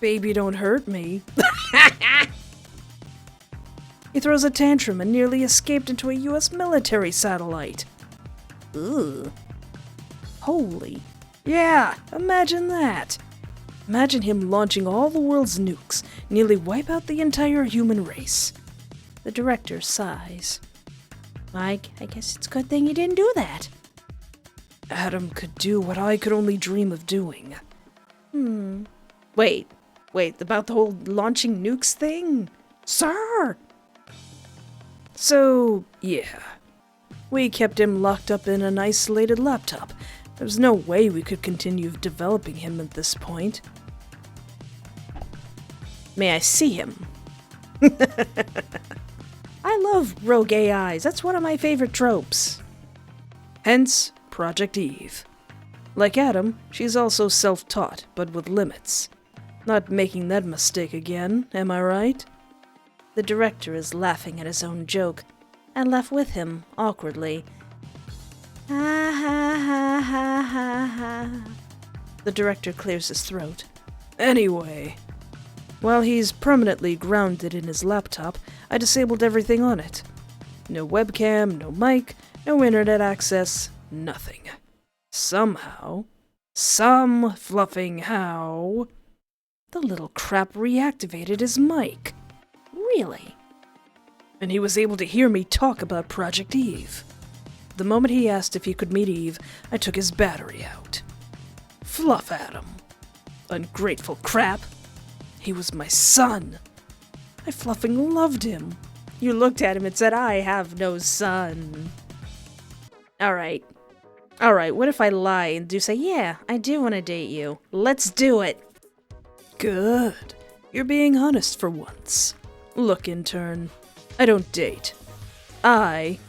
"Baby, don't hurt me," he throws a tantrum and nearly escaped into a US military satellite. Ugh. Holy Yeah, imagine that. Imagine him launching all the world's nukes, nearly wipe out the entire human race. The director sighs. I guess it's a good thing you didn't do that. Adam could do what I could only dream of doing. Wait, about the whole launching nukes thing? Sir! So, yeah. We kept him locked up in an isolated laptop. There's no way we could continue developing him at this point. May I see him? I love rogue AIs. That's one of my favorite tropes. Hence, Project Eve. Like Adam, she's also self-taught, but with limits. Not making that mistake again, am I right? The director is laughing at his own joke. I laugh with him, awkwardly. Ha ha ha ha ha ha. The director clears his throat. Anyway, while he's permanently grounded in his laptop, I disabled everything on it. No webcam, no mic, no internet access, nothing. Somehow, some fluffing how, the little crap reactivated his mic. Really? And he was able to hear me talk about Project Eve. The moment he asked if he could meet Eve, I took his battery out. Fluff at him. Ungrateful crap. He was my son. I fluffing loved him. You looked at him and said, I have no son. Alright, what if I lie and do say, yeah, I do want to date you. Let's do it. Good. You're being honest for once. Look, intern, I don't date. I...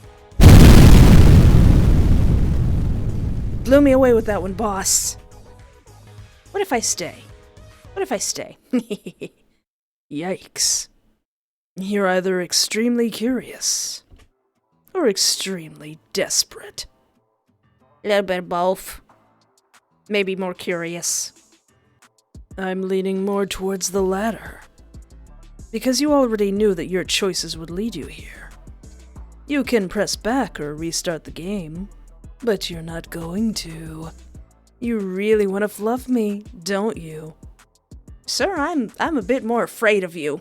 Blew me away with that one, boss. What if I stay? Yikes. You're either extremely curious or extremely desperate. A little bit of both. Maybe more curious. I'm leaning more towards the latter. Because you already knew that your choices would lead you here. You can press back or restart the game, but you're not going to. You really want to fluff me, don't you? Sir, I'm a bit more afraid of you.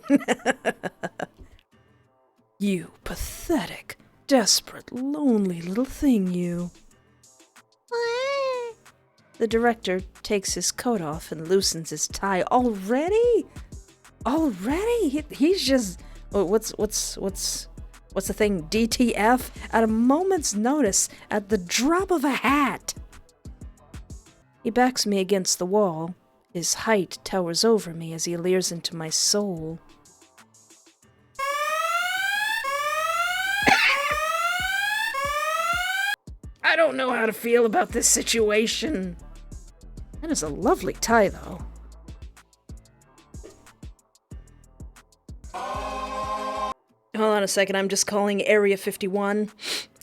You pathetic, desperate, lonely little thing, you. The director takes his coat off and loosens his tie. Already? He's just... What's the thing? DTF? At a moment's notice, at the drop of a hat. He backs me against the wall. His height towers over me as he leers into my soul. I don't know how to feel about this situation. That is a lovely tie, though. Hold on a second, I'm just calling Area 51.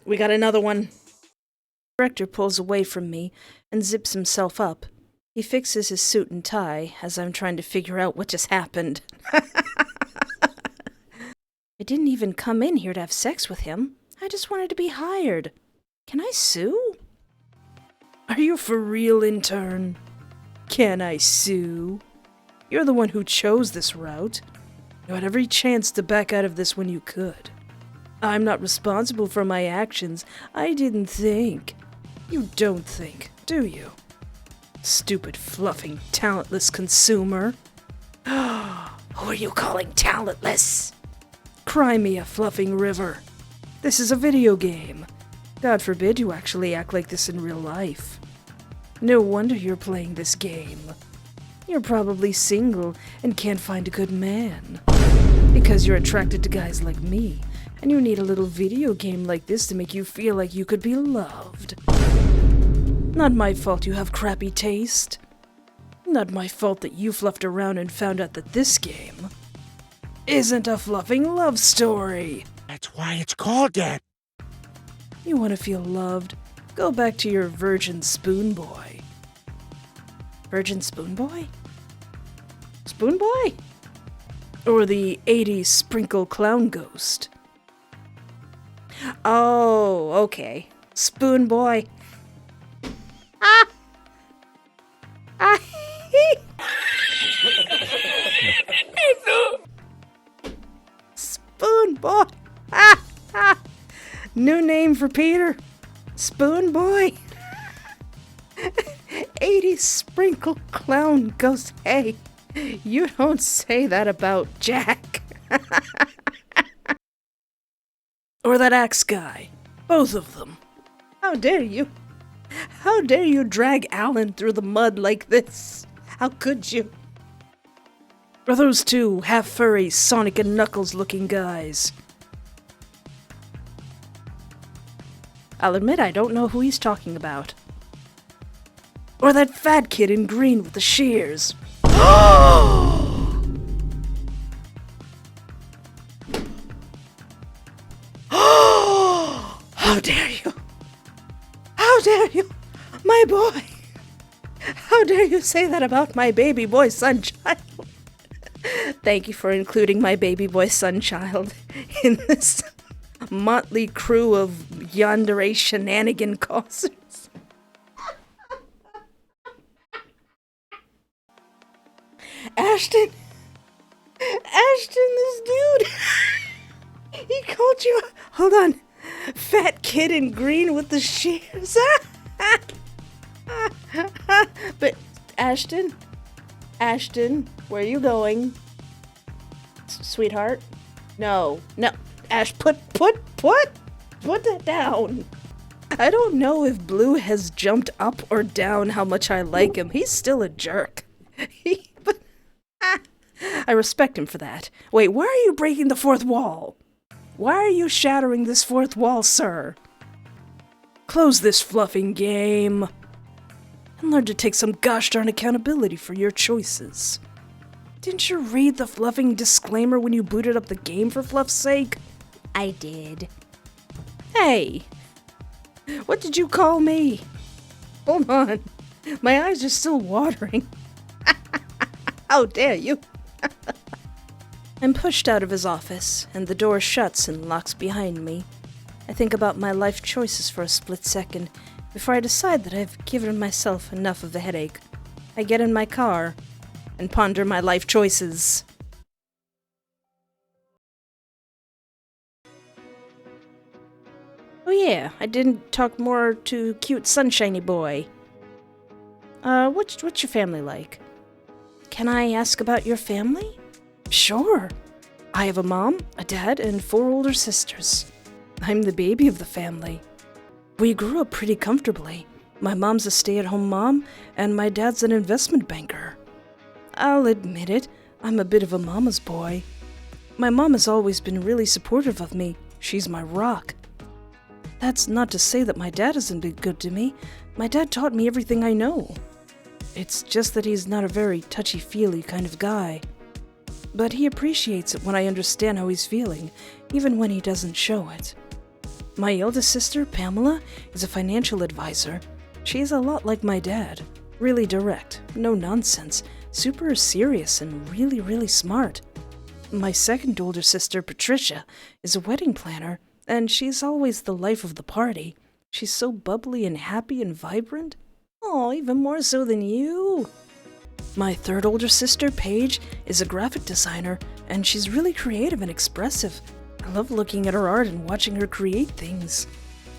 We got another one. The director pulls away from me and zips himself up. He fixes his suit and tie as I'm trying to figure out what just happened. I didn't even come in here to have sex with him. I just wanted to be hired. Can I sue? Are you for real, intern? Can I sue? You're the one who chose this route. You had every chance to back out of this when you could. I'm not responsible for my actions. I didn't think. You don't think, do you? Stupid, fluffing, talentless consumer. Who are you calling talentless? Cry me a fluffing river. This is a video game. God forbid you actually act like this in real life. No wonder you're playing this game. You're probably single and can't find a good man. Because you're attracted to guys like me, and you need a little video game like this to make you feel like you could be loved. Not my fault you have crappy taste. Not my fault that you fluffed around and found out that this game isn't a fluffing love story. That's why it's called that. You want to feel loved? Go back to your virgin spoon boy. Virgin spoon boy? Spoon boy? Or the 80s sprinkle clown ghost? Oh, okay. Spoon boy. New name for Peter? Spoon Boy? 80s sprinkle clown ghost. Hey, you don't say that about Jack. Or that axe guy. Both of them. How dare you? How dare you drag Alan through the mud like this? How could you? Or those two half-furry Sonic and Knuckles looking guys. I'll admit I don't know who he's talking about. Or that fat kid in green with the shears. How dare you? How dare you? My boy! How dare you say that about my baby boy son-child? Thank you for including my baby boy son-child in this motley crew of yandere shenanigan causers. Ashton, this dude, he called you, hold on, fat kid in green with the shears. But Ashton, where are you going? Sweetheart? No, Ash, put that down. I don't know if Blue has jumped up or down how much I like him. He's still a jerk. But I respect him for that. Wait, why are you breaking the fourth wall? Why are you shattering this fourth wall, sir? Close this fluffing game. And learn to take some gosh darn accountability for your choices. Didn't you read the fluffing disclaimer when you booted up the game, for fluff's sake? I did. Hey! What did you call me? Hold on. My eyes are still watering. How dare you? I'm pushed out of his office, and the door shuts and locks behind me. I think about my life choices for a split second before I decide that I've given myself enough of a headache. I get in my car and ponder my life choices. Oh yeah, I didn't talk more to cute sunshiny boy. What's your family like? Can I ask about your family? Sure. I have a mom, a dad, and 4 older sisters. I'm the baby of the family. We grew up pretty comfortably. My mom's a stay-at-home mom, and my dad's an investment banker. I'll admit it, I'm a bit of a mama's boy. My mom has always been really supportive of me. She's my rock. That's not to say that my dad hasn't been good to me. My dad taught me everything I know. It's just that he's not a very touchy-feely kind of guy. But he appreciates it when I understand how he's feeling, even when he doesn't show it. My eldest sister, Pamela, is a financial advisor. She's a lot like my dad. Really direct, no nonsense, super serious, and really, really smart. My second older sister, Patricia, is a wedding planner, and she's always the life of the party. She's so bubbly and happy and vibrant. Oh, even more so than you. My third older sister, Paige, is a graphic designer, and she's really creative and expressive. I love looking at her art and watching her create things.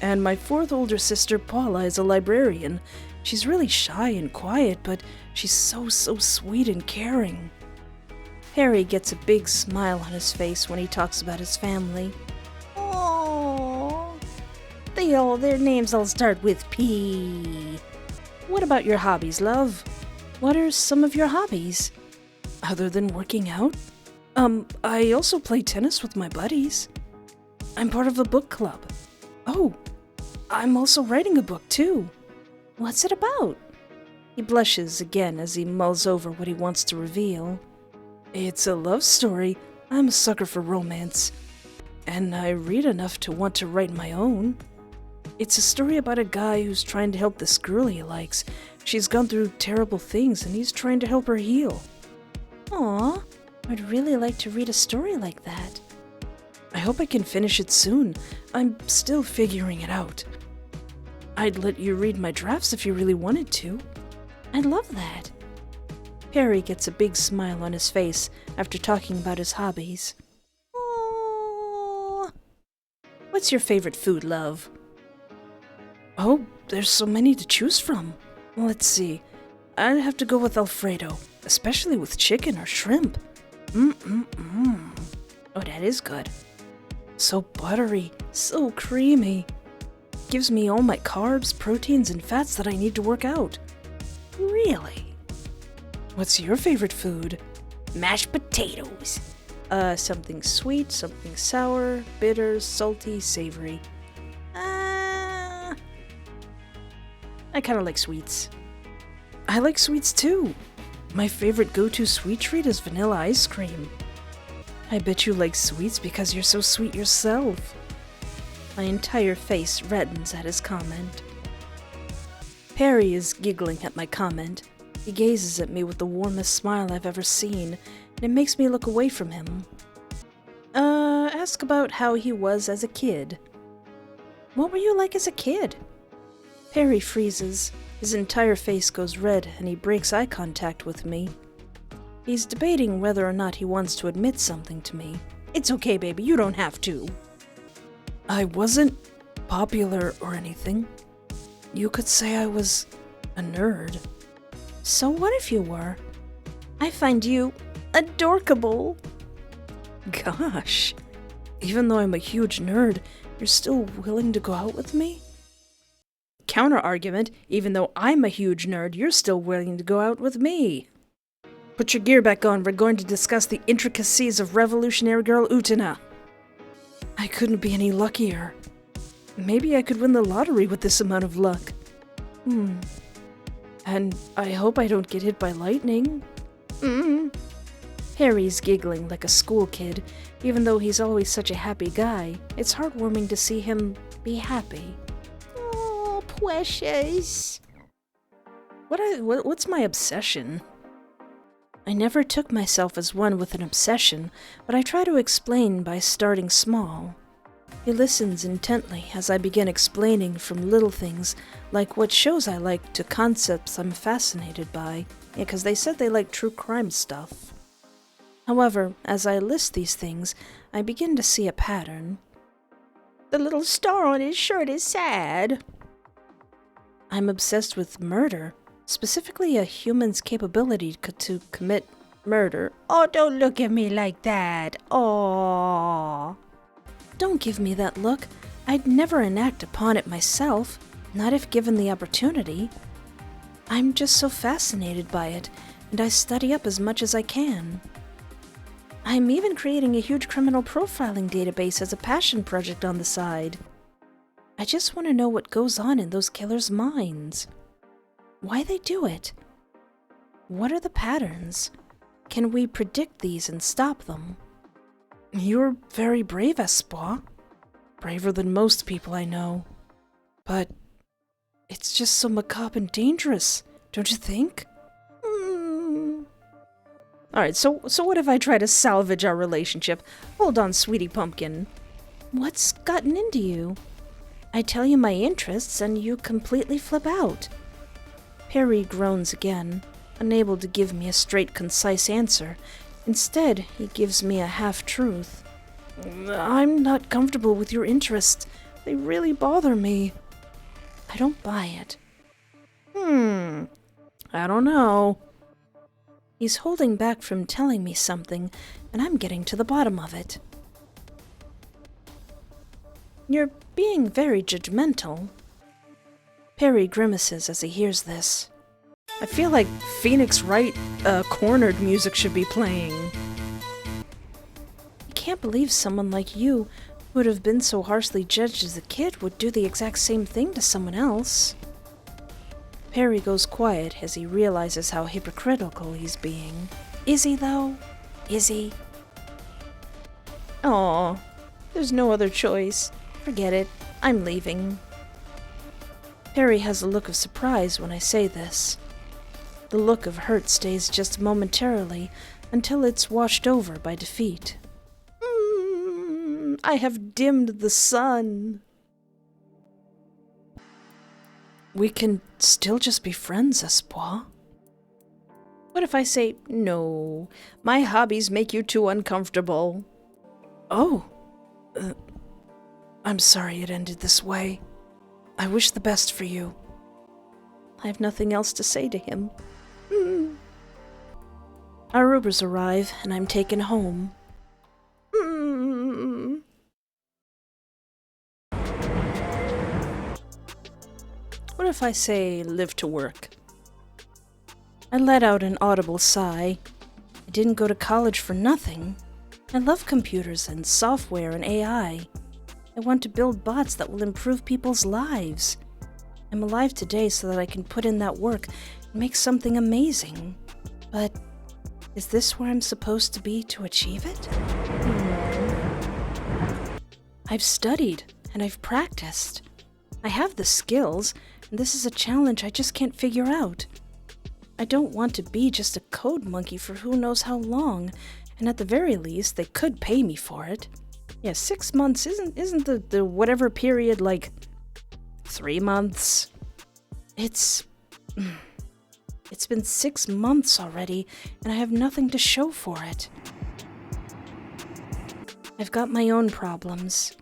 And my fourth older sister, Paula, is a librarian. She's really shy and quiet, but she's so sweet and caring. Harry gets a big smile on his face when he talks about his family. Oh, their names all start with P. What about your hobbies, love? What are some of your hobbies? Other than working out? I also play tennis with my buddies. I'm part of a book club. Oh, I'm also writing a book too. What's it about? He blushes again as he mulls over what he wants to reveal. It's a love story. I'm a sucker for romance. And I read enough to want to write my own. It's a story about a guy who's trying to help this girl he likes. She's gone through terrible things and he's trying to help her heal. Aw, I'd really like to read a story like that. I hope I can finish it soon. I'm still figuring it out. I'd let you read my drafts if you really wanted to. I'd love that. Harry gets a big smile on his face after talking about his hobbies. Aww. What's your favorite food, love? Oh, there's so many to choose from. Let's see. I'd have to go with Alfredo, especially with chicken or shrimp. Oh, that is good. So buttery, so creamy. Gives me all my carbs, proteins, and fats that I need to work out. Really? What's your favorite food? Mashed potatoes. Something sweet, something sour, bitter, salty, savory. I kind of like sweets. I like sweets too. My favorite go-to sweet treat is vanilla ice cream. I bet you like sweets because you're so sweet yourself. My entire face reddens at his comment. Perry is giggling at my comment. He gazes at me with the warmest smile I've ever seen, and it makes me look away from him. Ask about how he was as a kid. What were you like as a kid? Perry freezes. His entire face goes red, and he breaks eye contact with me. He's debating whether or not he wants to admit something to me. It's okay, baby, you don't have to. I wasn't popular or anything. You could say I was a nerd. So what if you were? I find you adorkable. Gosh, even though I'm a huge nerd, you're still willing to go out with me? Counter-argument, even though I'm a huge nerd, you're still willing to go out with me. Put your gear back on, we're going to discuss the intricacies of Revolutionary Girl Utena. I couldn't be any luckier. Maybe I could win the lottery with this amount of luck. And I hope I don't get hit by lightning. Harry's giggling like a school kid. Even though he's always such a happy guy, it's heartwarming to see him be happy. Oh, precious. What's my obsession? I never took myself as one with an obsession, but I try to explain by starting small. He listens intently as I begin explaining from little things, like what shows I like, to concepts I'm fascinated by. Yeah, 'cause they said they like true crime stuff. However, as I list these things, I begin to see a pattern. The little star on his shirt is sad. I'm obsessed with murder, specifically a human's capability to commit murder. Oh, don't look at me like that. Oh. Don't give me that look. I'd never enact upon it myself, not if given the opportunity. I'm just so fascinated by it, and I study up as much as I can. I'm even creating a huge criminal profiling database as a passion project on the side. I just want to know what goes on in those killers' minds. Why they do it? What are the patterns? Can we predict these and stop them? You're very brave, Espoir. Braver than most people I know. But it's just so macabre and dangerous, don't you think? Alright, so what if I try to salvage our relationship? Hold on, sweetie pumpkin. What's gotten into you? I tell you my interests and you completely flip out. Perry groans again, unable to give me a straight, concise answer. Instead, he gives me a half-truth. I'm not comfortable with your interests. They really bother me. I don't buy it. I don't know. He's holding back from telling me something, and I'm getting to the bottom of it. You're being very judgmental. Perry grimaces as he hears this. I feel like Phoenix Wright cornered music should be playing. I can't believe someone like you, who would have been so harshly judged as a kid, would do the exact same thing to someone else. Perry goes quiet as he realizes how hypocritical he's being. Is he, though? Is he? Aw, there's no other choice. Forget it. I'm leaving. Perry has a look of surprise when I say this. The look of hurt stays just momentarily until it's washed over by defeat. I have dimmed the sun. We can still just be friends, Espoir. What if I say, no, my hobbies make you too uncomfortable? Oh, I'm sorry it ended this way. I wish the best for you. I have nothing else to say to him. Our Ubers arrive, and I'm taken home. What if I say live to work? I let out an audible sigh. I didn't go to college for nothing. I love computers and software and AI. I want to build bots that will improve people's lives. I'm alive today so that I can put in that work and make something amazing. But is this where I'm supposed to be to achieve it? I've studied and I've practiced. I have the skills, and this is a challenge I just can't figure out. I don't want to be just a code monkey for who knows how long, and at the very least, they could pay me for it. Yeah, 6 months isn't the whatever period like 3 months. It's been 6 months already, and I have nothing to show for it. I've got my own problems.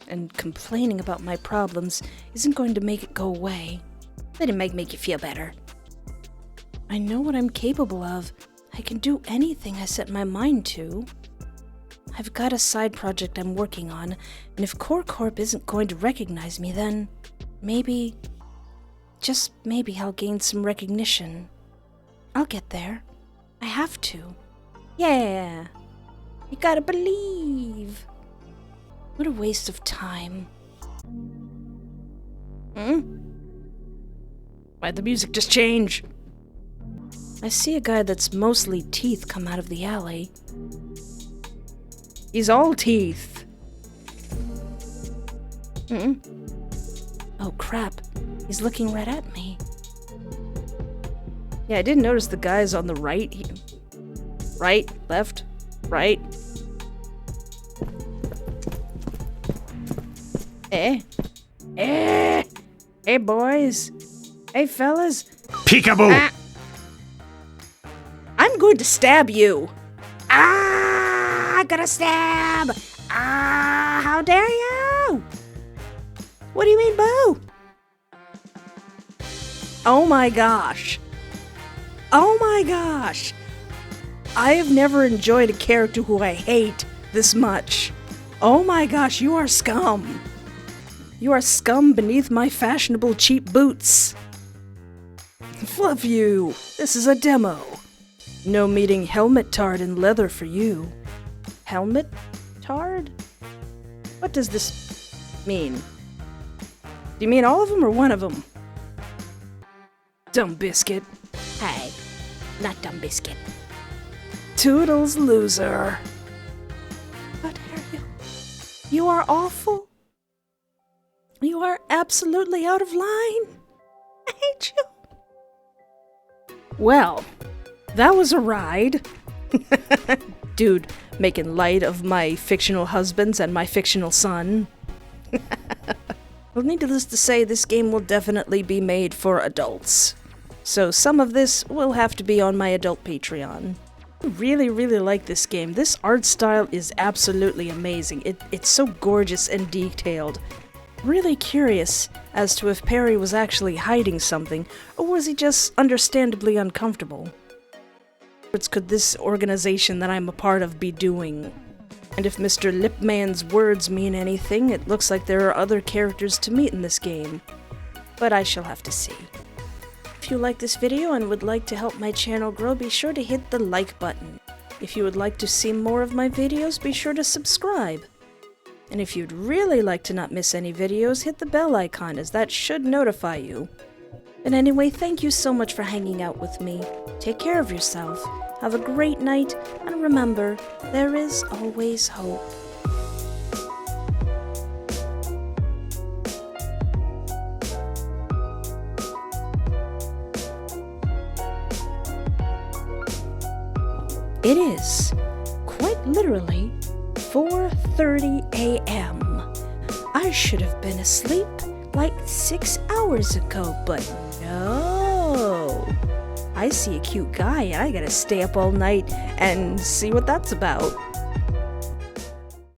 And complaining about my problems isn't going to make it go away. Let it make you feel better. I know what I'm capable of. I can do anything I set my mind to. I've got a side project I'm working on, and if Core Corp isn't going to recognize me, then maybe, just maybe I'll gain some recognition. I'll get there. I have to. Yeah! You gotta believe! What a waste of time. Why'd the music just change? I see a guy that's mostly teeth come out of the alley. He's all teeth. Oh crap, he's looking right at me. Yeah, I didn't notice the guys on the right. Right, left, right. Hey boys. Hey fellas. Peekaboo! Ah. I'm going to stab you. Ah, I'm gonna stab. Ah, how dare you? What do you mean, boo? Oh my gosh. Oh my gosh. I have never enjoyed a character who I hate this much. Oh my gosh, you are scum. You are scum beneath my fashionable cheap boots. Fluff you. This is a demo. No meeting helmet tard and leather for you. Helmet tard? What does this mean? Do you mean all of them or one of them? Dumb biscuit. Hey, not dumb biscuit. Toodles loser. How dare you? You are awful. You are absolutely out of line. I hate you. Well, that was a ride. Dude, making light of my fictional husbands and my fictional son. Well, needless to say, this game will definitely be made for adults. So some of this will have to be on my adult Patreon. I really, really like this game. This art style is absolutely amazing. It's so gorgeous and detailed. Really curious as to if Perry was actually hiding something, or was he just understandably uncomfortable? What could this organization that I'm a part of be doing? And if Mr. Lipman's words mean anything, it looks like there are other characters to meet in this game. But I shall have to see. If you like this video and would like to help my channel grow, be sure to hit the like button. If you would like to see more of my videos, be sure to subscribe. And if you'd really like to not miss any videos, hit the bell icon, as that should notify you. But anyway, thank you so much for hanging out with me. Take care of yourself, have a great night, and remember, there is always hope. It is, quite literally, 4:30 a.m. I should have been asleep like 6 hours ago, but no. I see a cute guy and I gotta stay up all night and see what that's about.